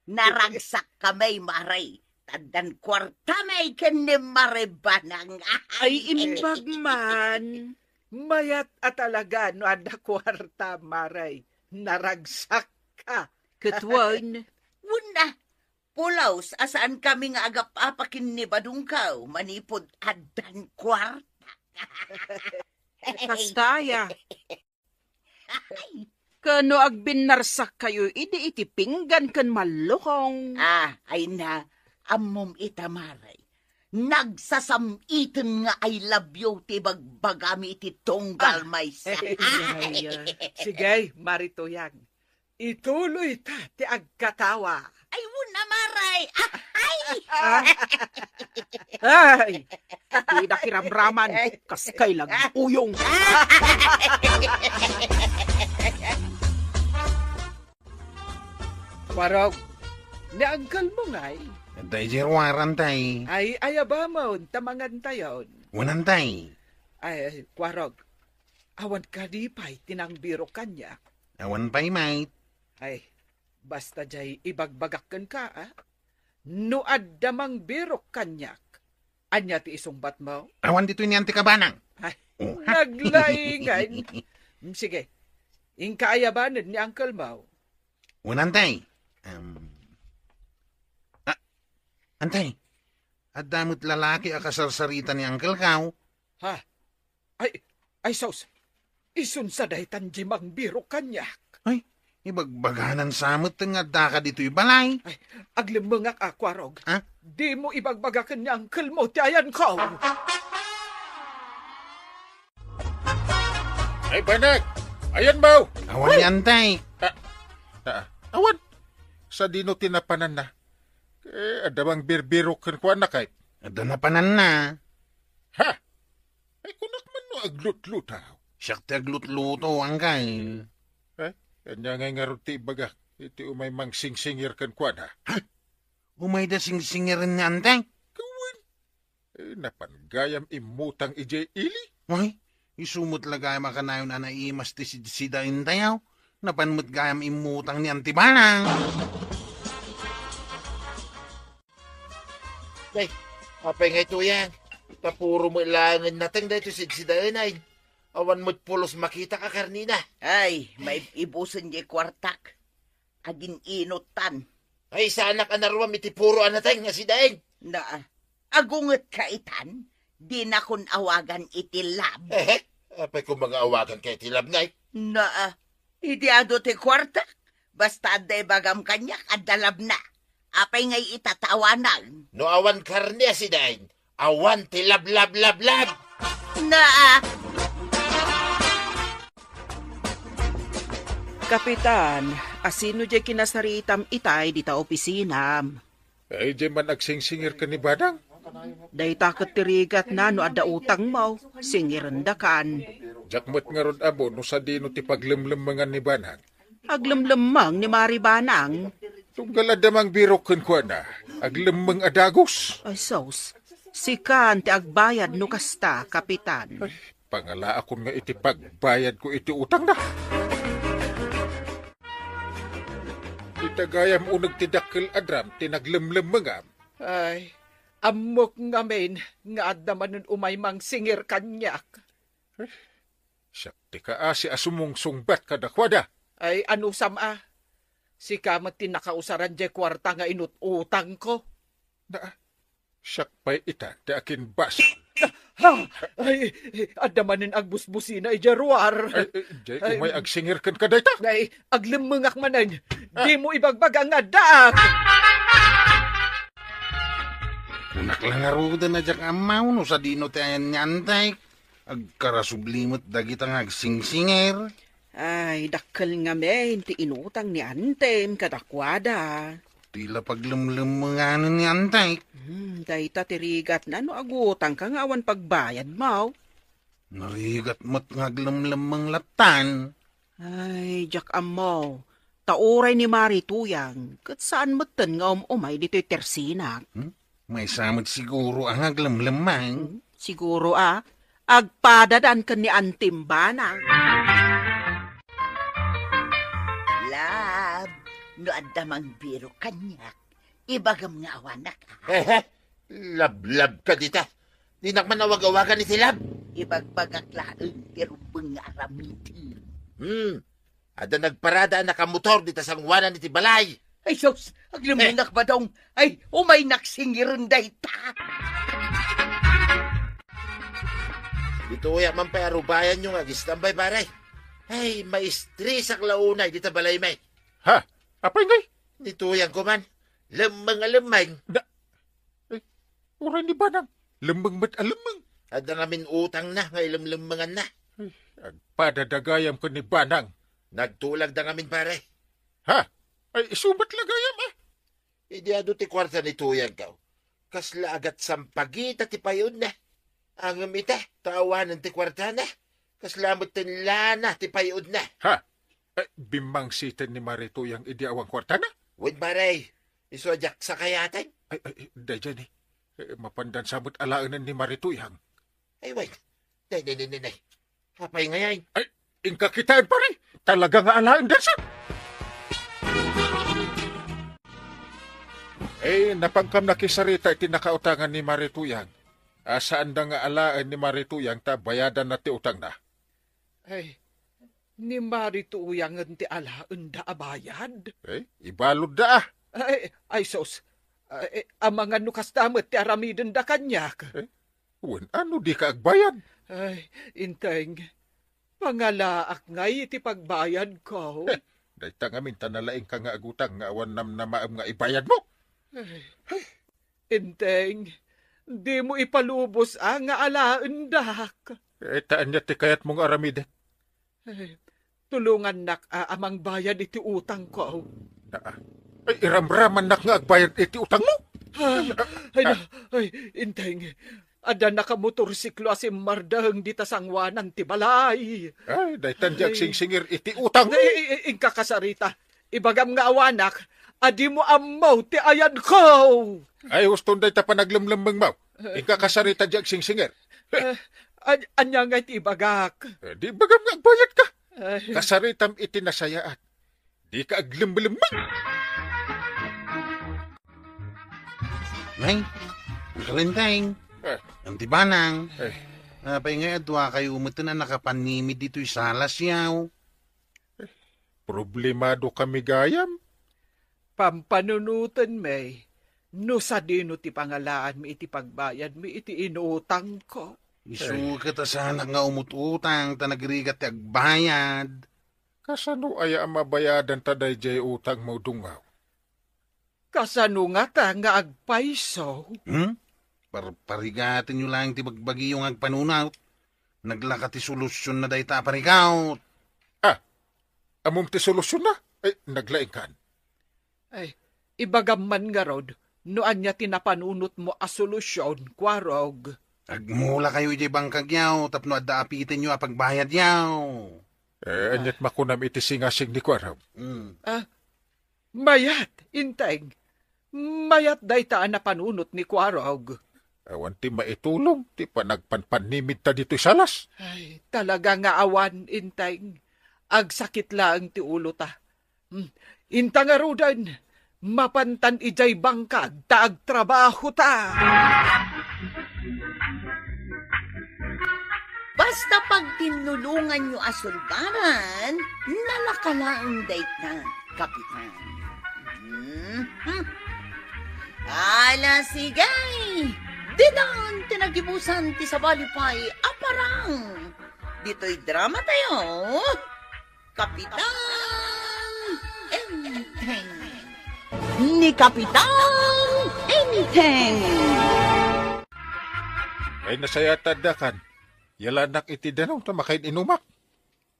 Naragsak kamay, Maray. Tandan kwarta may kanim maribanang. Ay imbag man. Mayat at talaga no ada kwarta, Maray. Naragsak ka. Katwan. Una, pulaws, asaan kami nga agap apakin ni Badungkaw, manipod adan kwarta. Kastaya. Kano agbinarsak kayo, iti pinggan kan malukong. Ay na, amom itamaray. Nagsasamitin nga I love you, ti bagbagami iti tunggal maysa. Sige, maritoyang. Ituloy ta, ti agkatawa. Ay, wuna, Maray. Ay, tidak kiramraman, kaskay lang uyong. Warog, naangkal mo nga'y. Antay jirwaran tay. Ay, ayaba mo, tamangan tayon. Unantay. Ay, Warog, awan ka di pa'y tinangbiro kanya. Awan pa'y mate. Ay, basta jay ibagbagakan ka, No addamang birok kanyak. Anya ti isungbat mo? Awan dito ni Auntie Kabanang. Ay, naglaingan. Sige, ingkaayabanan ni Uncle Mau. Unantay. Antay, at damot lalaki akasarsarita ni Uncle Kau. Ha? Ay, sos. Isun sa dahitan jimang birok kanyak. Ay, ibagbaganan samot nga daka dito'y balay. Ay, aglimungak akwarog. Ha? Di mo ibagbagakan ni Uncle Mau ti ayan ko. Ay, Banag! Ayan, Mau! Awan ni Antay. Awan! Sa dino tinapanan na. Adamang birbiro kan kuan na kahit. Ada na panan na. Ha? Ay, kunak man no aglut-lut ha. Siyak ti aglut-luto ang kay. Kanya ngay nga ruti bagak. Iti umay mang sing-singir kan kuan ha. Umay da sing-singirin ni Antay. Kawan. Napangayam imutang ijay ili. Ay, isumot lagay makanayon na naimas ti sida intayaw. Napanmut gayam imutang ni Antibanang. Ay, apay nga ito yan. Tapuro mo ilangan natin dito sidsidaan ay. Awan mo't pulos makita ka karnina. Ay, may ibusin di kwartak. Agin inutan. Ay, sana ka naruam iti puro anatay nga sidain. Na, agunget ka itan, di na kun awagan iti lab. Apay kung mga awagan kay tilab ngay. Na, idi ado ti kwartak. Basta aday bagam kanyak at dalab na. Apay ngay itatawanan. No awan karne sidain. Awan tilab lab lab lab. Na, Kapitan, Asino jay kinasaritam itay di ta opisinam. Ay, di man agsingsingir ka ni Badang. Dayta katirigat na no ada utang mo, singirandakan. Jakmat nga ron abo, no sa dino ti paglimlimangan ni Banang. Aglemlemang ni Maribanang. Tunggal adamang birok ko na, aglimang adagos. Ay sos, sikan ti agbayad no kasta, kapitan. Ay, pangala akon nga iti pagbayad ko iti utang na. Itagayam unag ti dakkel adram, tinaglimlimangam. Ay, amok ngamin nga addaman nun umaymang singir kanyak. Siyak ti kaasi asumong sungbat kadakwada. Ay, ano sama? Si kamat tinakausaran jay kwarta nga inututang ko. Siyak pa'y ita, ti akin bas. Ha! Ay, adamanin agbusbusina ijaruar. Jay, umay agsingir kan kadayta. Ay, aglimungak manan. Di mo ibagbag ang adak. Kunak lang aruda na jak amaw no sa dino ti ayan nyantay. Agkarasublimot dagit ang agsingsingir. Ay, dakkel nga men, ti inutang ni Antem kadakwada. Tila paglimlimanganan ni antay. Dayta tirigat na no agutang ka nga awan pagbayad mo. Narigat mo't ngaglimlimang latan. Ay, jak amo. Tauray ni Mari Tuyang, kat saan matan nga umay dito'y tersinak. May samot siguro ang aglimlimang. Siguro agpadadan ka ni Antimbana. Lab, no adamang biro kanyak, ibagam nga awanak. Lab-lab ka dita. Di nakmanawag-awagan ni si Lab. Ibagbagaklaan, pero mga aramiti. Ada nagparada na kamotor dita sang wanan ni ti balay. Ay, sos, aglimunak ba daw? Ay, umay naksingirin dayta. Dito uya man pa arubayan nyo nga gistambay pare. Ay, maistri sak launay dita balay may. Ha? Apay ngay? Dito uyan ko man. Lemang. Uray ni Banang. Lembang mat alemang. Ada namin utang na nga ilemlemangan na. Agpadadagayam ko ni Banang. Nagtulag na ngamin pare. Ha? Ay, isubat lagayam Idi ado ti kwarta ni tuyang kaw. Kasla agat sampagita ti payon na. Ang amita, tawanan ti kwarta na. Kaslamot tin lana ti payon na. Ha? Ay, bimang sitan ni Marito yung idiawang kwarta na? Wait pare, isojak sa kayatan. Ay, dyan mapandan samot alaanan ni Marito yung. Ay, wait. Nay. Hapay ngayon. Ay, ingka kitaan pare. Talaga nga alaan dyan siya. Napangkam na kisarita iti nakautangan ni Marituyang. Saan da nga alaan ni Marituyang ta bayadan na ti utang na? Ay, ni Marituyang ti alaan da abayad. Ibalod da Ay sos, ang mga nukas damot ti aramidin da kanyak. Ano di ka agbayad? Ay, inteng, pangalaak ngay iti pagbayad ko. Dahita nga minta nalaing ka nga agutang nga awan namnamaam nga ibayad mo. Inteng, di mo ipalubos ang nga alaan dak. Taan niya ti kayat mong aramid. Tulungan nak amang bayad iti utang ko. Ay, iramraman nak nga agbayad iti utang mo. Ay, inteng, ada nakamotorsiklo asim mardang di tasangwanan ti balay. Ay, dahita niya singsingir iti utang mo. Ingka kasarita, ibagam nga awanak, adi mo amaw ti ayan ko. Ay, huston dahita panaglamlambang mo. Ingka kasarita niya singsingir. Anya nga iti ibagak. Di bagam nga agbayad ka. Kasaritam iti nasayaan. Di ka aglamlambang. Ay, kalinteng. Antibanang. Pay nga adwa kayo umutin na nakapanimid dito'y salas yaw. Problemado kami gayam. Pampanunutan may, no sa dino ti pangalaan mi iti pagbayad mi iti inutang ko. Isu kita sana nga umututang ta nagrigat ti agbayad. Kasano aya ang mabayadan taday jay utang mo dungaw? Kasano nga ta nga agpaiso? Parigatin nyo lang ti bagbagi yung agpanunaw. Naglaka ti solusyon na dayta parikaw. Amom ti solusyon na? naglaing kan. Ay, ibagaman nga rod, noan niya tinapanunot mo a solusyon, kwarog. Agmula kayo iti bangkag yaw, tapno adda apitin nyo apagbayad yaw. Anyat makunam iti singasing ni Kwaraw. Mayat, inteng. Mayat daytaan na panunot ni kwarog. Awan ti maitulong, ti panagpanpanimid ta dito'y salas. Ay, talaga nga awan, inteng. Agsakit lang ti ulo ta. Inta nga rudan, mapantan ijay bangkag, taag trabaho ta. Basta pag tinulungan nyo asulbaran, nalakalaang date na, Kapitan. Ala sigay! Dinan tinagibusan ti sa balipay, aparang! Dito'y drama tayo, Kapitan Enteng. Ni Kapitan Enteng. Ay nasaya tadakan. Yalanak iti danaw ta makain inumak.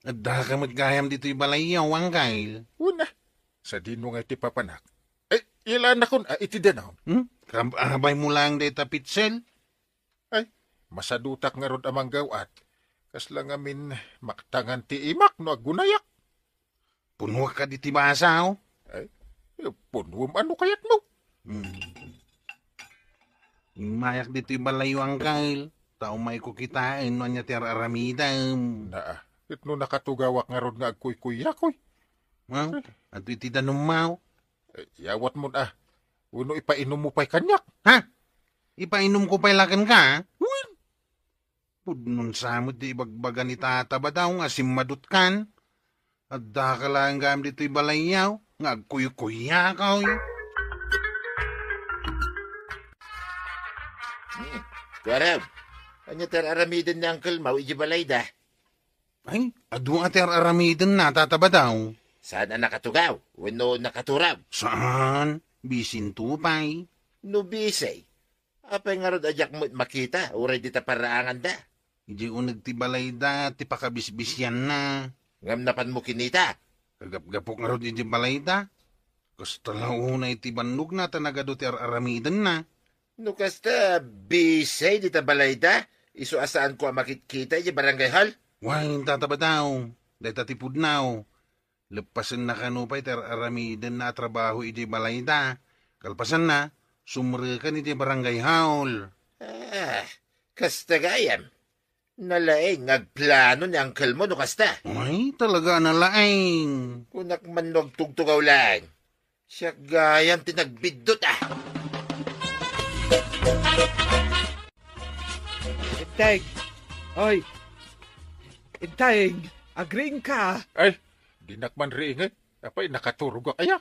Adda ka magkayam dito'y balay yaw, Angkay. Una, sa dino nga iti papanak. Yalanak kun iti danaw. Kabay mo lang deta pitsel. Ay, masadutak nga rod amang gawat. Kas lang amin maktangan ti imak no agunayak. Puno ka di tibasaw. Ay, punwam ano kayat mo? Mayak dito'y balay yaw, Angkay. Tao may kukitain no niya ti aramidam. Naa, itno nakatugawak nga rod nga agkuy-kuyakoy. Wow, at iti danumaw. Yawat mo na. Uno ipainom mo pa'y kanyak. Ha? Ipainom ko pa'y lakan ka? Uy! Pudnon samot di ibagbagan ni tataba daw nga simadot kan. At da ka lang gam dito'y balayaw. Nga agkuy-kuya ka. Kwaraw, anya aramidin ni Uncle Mau, iji balay da. Ay, adu nga ter aramidin na tataba daw. Saan ang nakatugaw? Wano nakaturaw? Saan? Bisin tupay. No bisay. Apay nga rod ajak mo makita, uray dita paraangan da. Iji ko nagtibalay da, ti pakabisbisyan na. Ngam napan mo kinita. Kagap-gapok nga rod iji balay da. Gusto lang una iti banlog na tanagado ti aramidin na. No kasta, bisay dita balay da. Iso asaan ko ang makitkita iji barangay hall? Why, tataba daw. Dahil tatipud now. Lepasan na kanupay ter aramidin na trabaho iti balay da. Kalpasan na, sumrekan iti barangay hall. Kasta gayam. Nalaing agplano ni Uncle mo no kasta. Ay, talaga nalaing. Kunak man tugtugaw lang. Siya gayam tinagbidot Inteng. Oy. Inteng, agring ka. Ay, dinakman riingay. Apay, nakaturog kaya.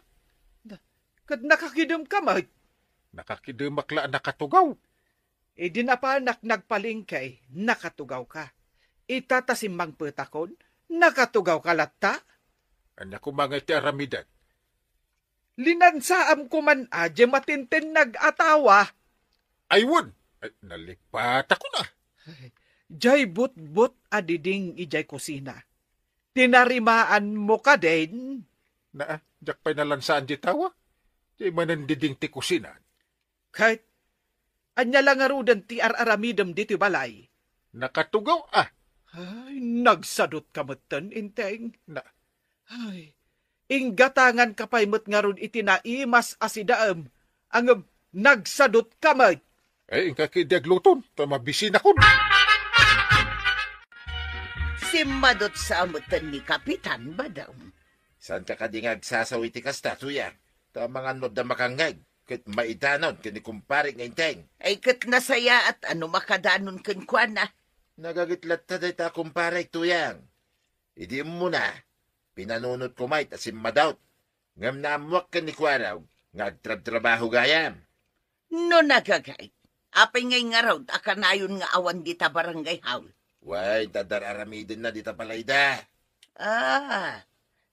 Kad nakakidum ka, mag. Nakakidumakla nakatugaw. Di na pa nagpalingkay, nakatugaw ka. Itatasimbang petakon, nakatugaw ka latta. Anya ko mga iti aramidan. Linansaam ko man adya matintin nag-atawa. Aywan! Ay, nalipat ako na. Jay but-but adiding ijay kusina. Tinarimaan mo ka din. Na, jak pa'y nalansaan di tawa. Di manandiding ti kusinan. Kahit anya lang arudan ti aramidam dito balay. Nakatugaw Ay, nagsadot ka matan, inteng. Na, Ay, inggatangan ka pa'y matngarun itinaimas asidaam. Ang nagsadot ka mat. ay, inkakidiagluton. Tamabisin ako. Simadot sa amutan ni Kapitan Badaw. Saan ka kadingag sasawi ti kasta, tuya? Ta mga nod na makangag. Kat maidanon, kani kumpare ng inteng. Ay kat nasaya at ano makadanon kan kuana. Nagagitlat ta ta kumpare, tuyang. Idi mo na. Pinanunot ko may tasim madaut. Ngam na amuak ka ni Kwaraw. Ngagtrab-trabaho gayam. No nagagay. Apay ngay nga raw, akanayon nga awan dita barangay haul. Way, dadararamidin na dita palayda.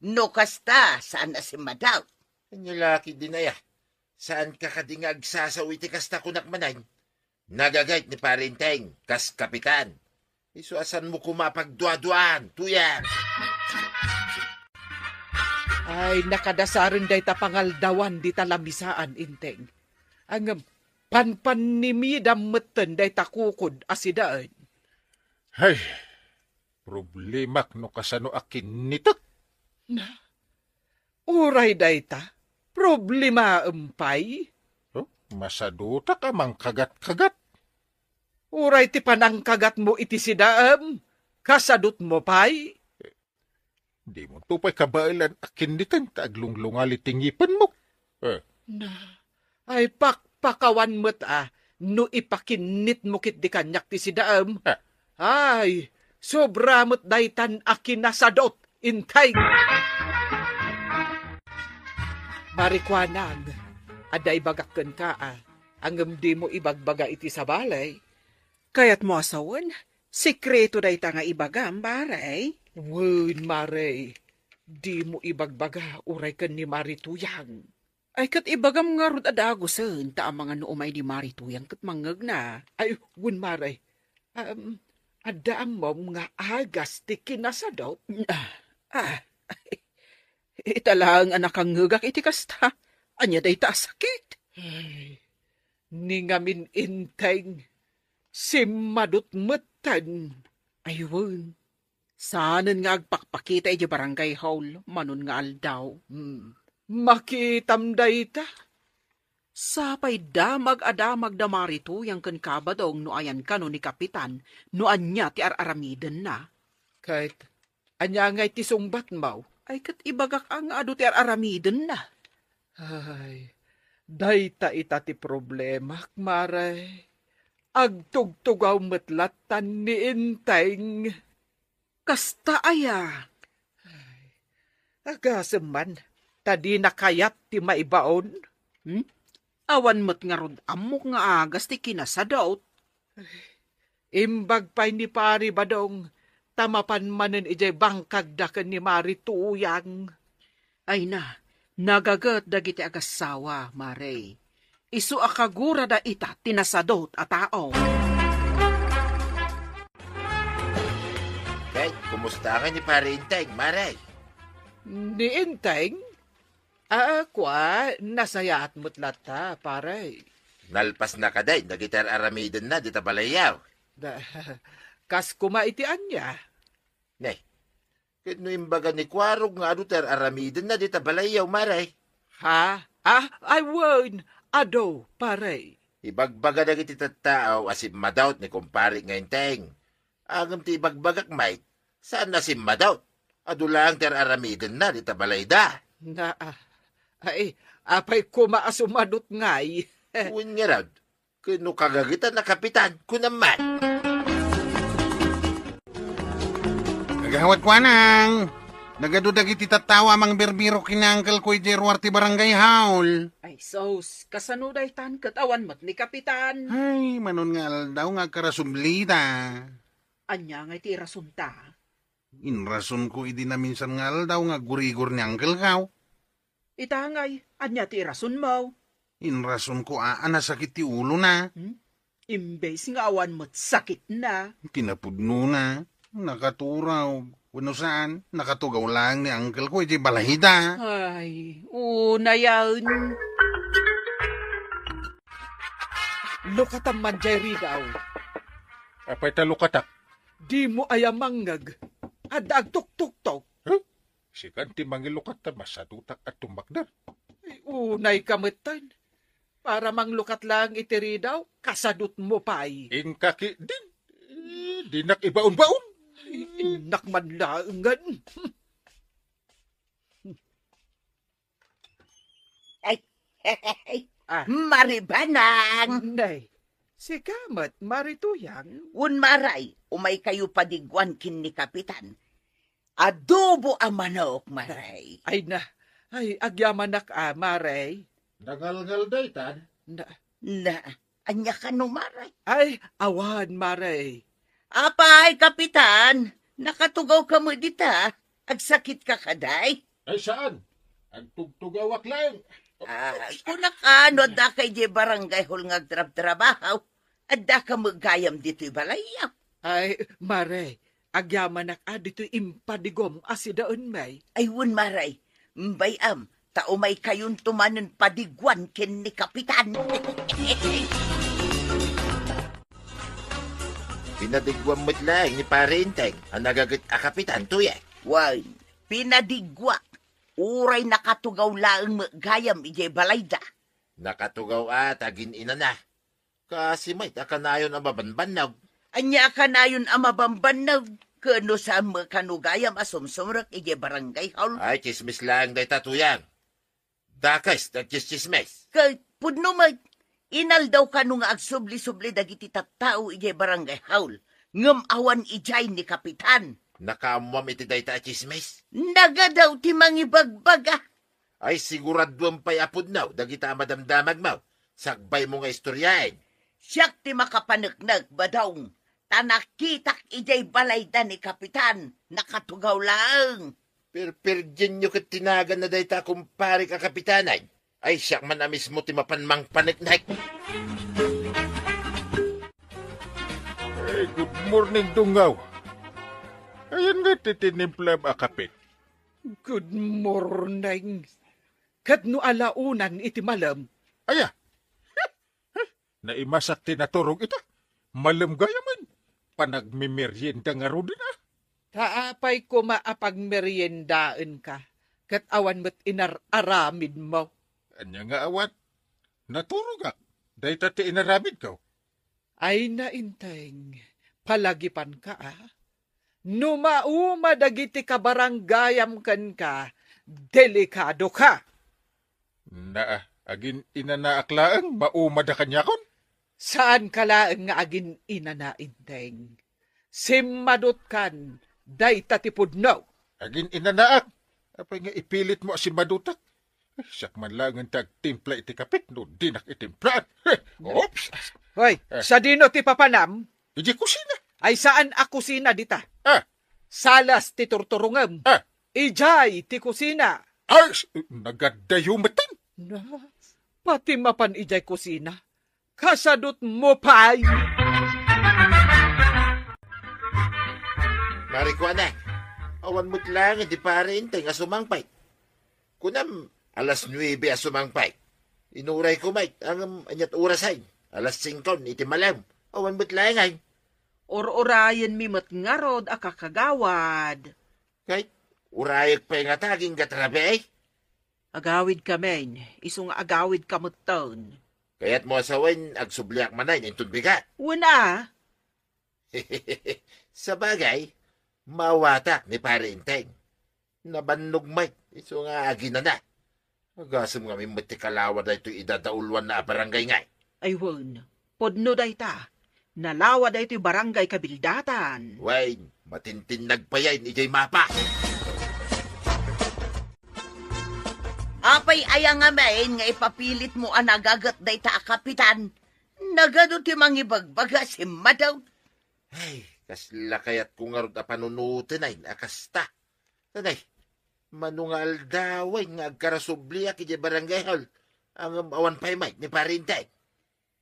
No kasta, saan na si Madaw? Anyalaki din na ya. Saan ka kadingag sasawi ti kasta kunak manay? Nagagayt ni parinteng, kas kapitan. Isu asan mo kumapagdua-duan, tuyang. Ay, nakadasaran day ta pangaldawan di talamisaan, inteng. Ang panpanimidam meten day ta kukod asidaan. Hay, problemak no kasano akin nitak. Uray day ta, problema empay. Oh, masaduta ka mang kagat-kagat. Uray ti panangkagat mo iti sidaam, kasadot mo pay. Di mo tupay kabailan akin nitan taglunglungali tingipan mo. Ay, pakpakawan mo't no ipakinit mo kit di kanyak ti sidaam. Ay, sobra mo't daytan akin nasadot, intay. Marikwanag, aday bagakkan ka ang di mo ibagbaga iti sa balay. Kayat mo asawan, sikreto day ta nga ibagam, baray. Wen, Mare, di mo ibagbaga uray kan ni Marituyang. Ay kat ibagam nga rod adagosan, ta ang mga noomay di Marituyang kat mangag na. Ay, wen, Mare, adaam mo nga agas ti kinasadot. Italang anak ang ngagak iti kasta. Anya day ta sakit. Ay, ningamin inteng, simadot metan. Ayun, saanan nga agpakpakita iti barangay hall, manon nga aldaw. Makitam day ta. Sapay damag adamag da Marito yang kan kabadong no ayan kano ni Kapitan, no anya ti araramiden na. Kahit anya ngay ti sungbat mo. Ay kat ibagak ang ado ti araramiden na. Ay, dayta ita ti problema, Maray. Agtugtugaw metlatan ni inteng. Kasta aya. Agasem man, tadi nakayat ti maibaon. Awan mo't nga rod amok nga agas ti kinasadot. Imbag pa'y ni pari badong, tamapan manen ijay bangkag daken ni Marituyang. Ay na, nagagat dagiti agasawa, Maray. Isu akagura da ita tinasadot a tao. Kay, kumusta ka ni pare Inteng, Maray? Ni inteng? Nasayat mo't lata, pare. Nalpas na ka day, nagitar aramiden na, di tabalayaw. Kas kumaitian niya. Nay, kano imbaga ni Kwarog nga adutar aramiden na, di tabalayaw, Maray. Ha? I won't. Ado, pare. Ibagbaga na kiti tattao asim madawt ni kumpari nga Inteng. Agam ti ibagbagak, Mike, saan na sim madawt? Adulang ter aramiden na, di tabalayda. Apay kumaasumadot ngay. Uwin nga rad, kano kagagitan na kapitan, kunaman. Nagahawat ko anang. Nagadudag iti tatawa mang berbiro kinangkel ko ijerwar ti barangay haul. Ay sos, kasanuday tan katawan mo't ni Kapitan. Ay, manon nga aldaw nga karasumlita. Anya nga iti rasunta. Inrason ko idi na minsan nga aldaw nga gurigor ni angkel kaw. Itangay, anya ti rason mo. Inrason ko nasakit ti ulo na. Imbes nga awan mo't sakit na. Kinapudno na. Nakaturaw. Kuno saan, nakatugaw lang ni uncle ko, iti balahida. Ay, una yan. Lukatam man, Jerry daw. Apay talo katak. Di mo ayamanggag. Adag tuk-tuk-tuk. Sikan ti mangilukat ta masadutak at tumakdar. Unay kametan. Para manglukat lang itiri daw, kasadot mo pa'y. Inkaki din. Dinak ibaon-baon. Inak man laangan. Maribanang! Nay, si Kamat Marituyang. Un maray, umay kayo padigwan kin ni Kapitan. Adobo ang manok, maray. Ay agyamanak Maray. Nagalgal day, tan. Na, anya ka no, maray. Ay, awan, Maray. Apay, Kapitan, nakatugaw ka mo dita. Agsakit ka kaday. Ay saan? Ang tugtugawak lang. Kuna ka, no, da kay di barangay hol nga trabahaw. At da ka magayam dito'y balayaw. Ay, Maray, agyamanak dito'y impadigom asidaon may. Ayun, maray, Bayam, taumay kayon tumanon padigwan ken ni Kapitan. Pinadigwan mo't lang ni Parinteng ang nagagat a kapitan tuya. Wan, pinadigwa. Uray nakatugaw laang gayam ijay balayda. Nakatugaw at agin ina na. Kasi may takanayon ang babanbanaw. Anya ka na yun ang mabambanaw. Kano sa kanugayam asumsumrak ijay barangay hall. Ay, chismis lang day tatuyang. Dakas, nagchismismes. Kay pudno may inal daw kanu nga agsubli-subli dagiti tattao ijay barangay hall. Ngam awan ijay ni Kapitan. Nakamuam iti day ta chismis. Naga daw ti mangibagbaga. Ay, siguraduan pa'y apod naw, dagita madamdamag maw. Sakbay mo nga istoryain. Siyak ti makapanagnag badaw. Tanakitak ijay balayda ni Kapitan. Nakatugaw lang. Perperdyan nyo kat tinagan na day ta kumpari ka kapitanay. Ay, siyak man na mismo ti mapanmang paniknak. Hey, good morning, Dungaw. Ayan nga titinimplam akapit. Good morning. Kat no alaunan iti malam. Aya, naimasak tinaturog ita. Malam gayaman. Panagmimerienda nga ro din ah. Taapay ko maapagmeryendaan ka. Kat awan mo't inararamid mo. Anya nga awan. Naturog ak. Dahil tati inaramid ka. Ay nainteng. Palagipan ka ah. Numauma dagiti kabaranggayam kan ka. Delikado ka. Na, agin inanaaklaan, maumada kanya kon. Saan kalaang nga agin inanainteng? Simadot kan, day tatipudnaw. Agin inanaak. Apay nga ipilit mo si Madutak. Siyak man lang ang tagtimpla iti kapit, no dinak itimplaan. Oops! Hoy, sa dino ti papanam, Iji kusina. ay saan a kusina dita? Ah, Salas ti turturungam. ah, Ijay ti kusina. ay, nagadayumatan. Na, pati mapan ijay kusina. Kasadot mo pay. Marikuan na. Awan mo't lang, hindi Parinteng nga sumangpay. Kunam, alas 9 a sumangpay. Inuray ko, mate, ang anyat orasay. Alas 5 iti malam. Awan mo't lang ay. Or-orayan mi matngarod a kakagawad. Kahit urayag pa nga taging katrabe ay. Agawid kamen, isong agawid kamuton. Kaya't mo asawain, agsubliak manay, nintun bigat. Una, Sa bagay, mawatak ni Parinteng. Nabannog may, iso nga agina na. Agasam nga may matikalawa na ito idadaulwan na barangay ngay. aywan, podno day ta. Nalawa day ito'y barangay kabildatan. Wain, matintin nagpayain ijay mapa. Apay ayang nga main nga ipapilit mo ang nagagat day ta Kapitan. Nagado ti mangibagbaga si Madaw. Ay, kasla kayat kung nga rin panunutin ay nakasta. Tanay, manungal daway nga agkarasubliak ijay barangay hall. Ang awan pa'y may ni Parinteng.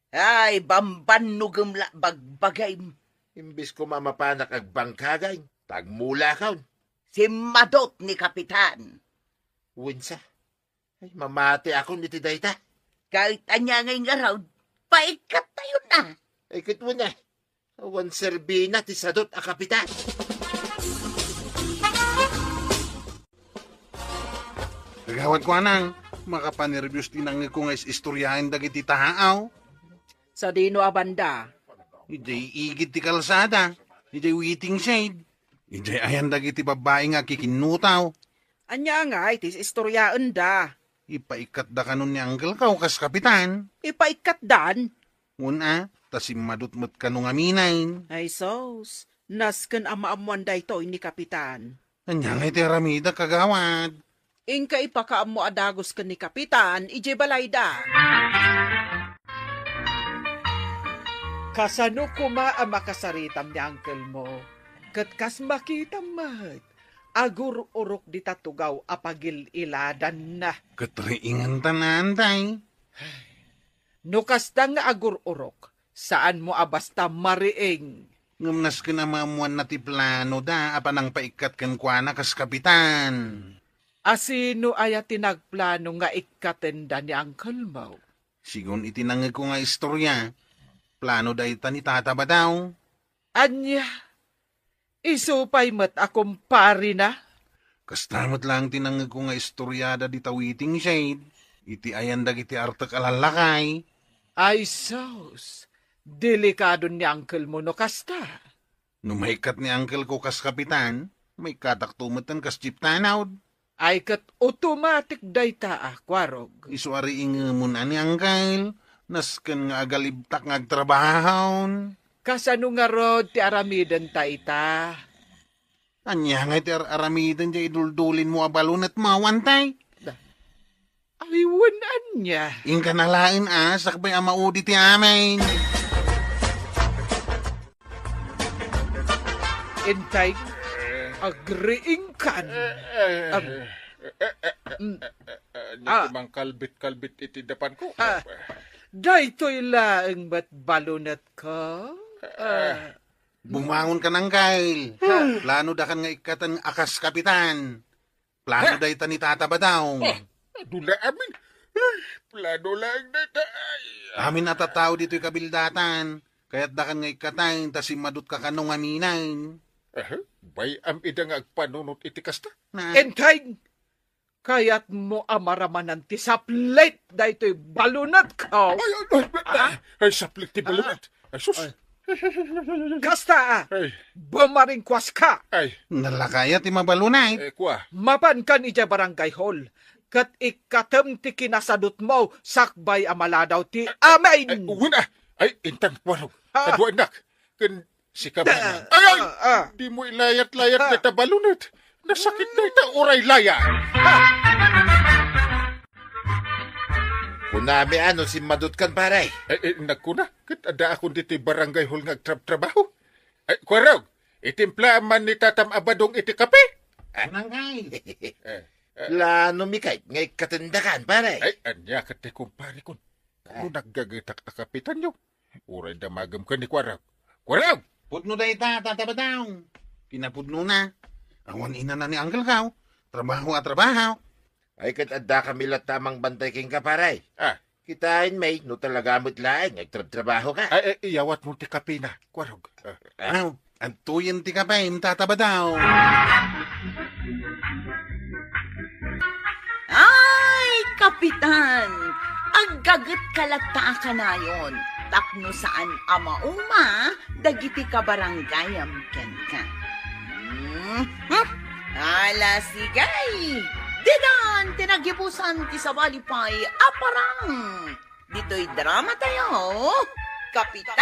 Ay, bambanugam la bagbagay. Imbis ko mamapanak agbangkagay, tagmula kaon. Si Madot ni Kapitan. Winsa, ay mamati ako niti dayta. Kahit anya ngay nga raw, paikat tayo na. Ay kitwo na, awan serbina ti sadot a kapitan. Kagawad ko anang, makapanervyos tinang ko nga istoryahin dagiti tahaaw. Sa dino a banda, Ijay igit ti kalsada. Ijay waiting shade. Ijay ayan dagiti babae nga kikinutaw. anya nga itis istoryaan da. Ipaikat da kanon ni Uncle Kaw kas Kapitan. Ipaikat dan. Una, tasim madutmat kanong aminain. Ay sos, nasken amaamuan da ito ni Kapitan. Anya nga iti Ramida kagawad. Ingka ipakaam mo adagos ka ni Kapitan, ije balay da. Kasano kuma ang makasaritam ni uncle mo? Kat kas makita mat. Agur-urok di tatugaw apagil iladan na. Katriingan tanan tay. No kasta nga agur-urok, saan mo abasta mariing? Ngamnas ka na mamuan na ti plano da, apan ang paikat kan kwa na kas Kapitan. Asino aya tinagplano nga ikatenda ni Uncle mo? Sigun itinangag ko nga istorya. Plano dahi ta ni tata ba daw? Anya, isupay mat akong pari na? Kastamot lang tinangag ko nga istoryada di tawiting shade. Iti ayan dagiti artak alalakay. Ay sos, delikado ni Uncle mo no kasta. Numaikat ni uncle ko kas kapitan, may kataktumatan kas jeep-tanaw. Ay kat automatic dayta kwarog. Isuari ingamon ani uncle, nasken nga agalibtak nga agtrabahon. Kasano nga rod ti aramidan ta ita? Anya nga iti aramidan di iduldulin mo abalon at mawantay. Aywan anya. Ingka nalain sakbay amaudi ti amin. Intay, agreeing kan. Mang kalbit-kalbit iti dapan ko. Daytoy laeng ba't balunat ka? Bumangon ka ng Kyle. Plano da kan nga ikatan akas kapitan. Plano da ita ni tata ba daw? Dula amin. Plano lang na tayo. Amin natatao dito'y kabildatan. Kaya't da kan nga ikatan, tas imadut ka kanong aminain. Bay am ida nga agpanunot iti kasta. Intay, kaya't mo amaramanan ti saplit daytoy balunat ka. Ay, saplit ti balunat. Ay, sus. Kasta, bumaringkwas ka. Ay, Nalakaya ti mabalunay. kwa. Mapan kan ija barangay hall. Kat ikatem ti kinasadot mo, sakbay amaladaw ti Ay, amin. una. Ay, intang warog. Adwa anak. Kan si kabanan. Ay, di mo ilayat-layat na tabalunat. Nasakit na ita uray laya. Kunami ano si madut kan paray. Ay, nagkuna. Kat ada akong dito barangay hall nga trabaho. Ay, kwarog. Itimpla man ni tatam abadong iti kape. Nangay. Plano mi kay ngay katendakan paray. Ay, anya kate kumpari kun. Kung naggagatak na kapitan nyo. Uray damagam ka ni kwarog. Kwarog! Pudno da ita, tata ba daw? Pinapudno na. Awan ina na ni uncle kaw. Trabaho at trabaho. Ay kat adda kami tamang bantay king ka paray. Kitain may no talagamot laeng nagtrabaho ka. Ay, iyawat mo ti kape na. Kwarog. Antuyin ti kapay, tata ba daw? Ay, kapitan! Aggagat kalata ka na yon. Tapno saan ama-uma, dagiti ka barangay amken ka. Ala sigay! Didan, tinagibusan ti sabalipay, aparang! Dito'y drama tayo, kapitan!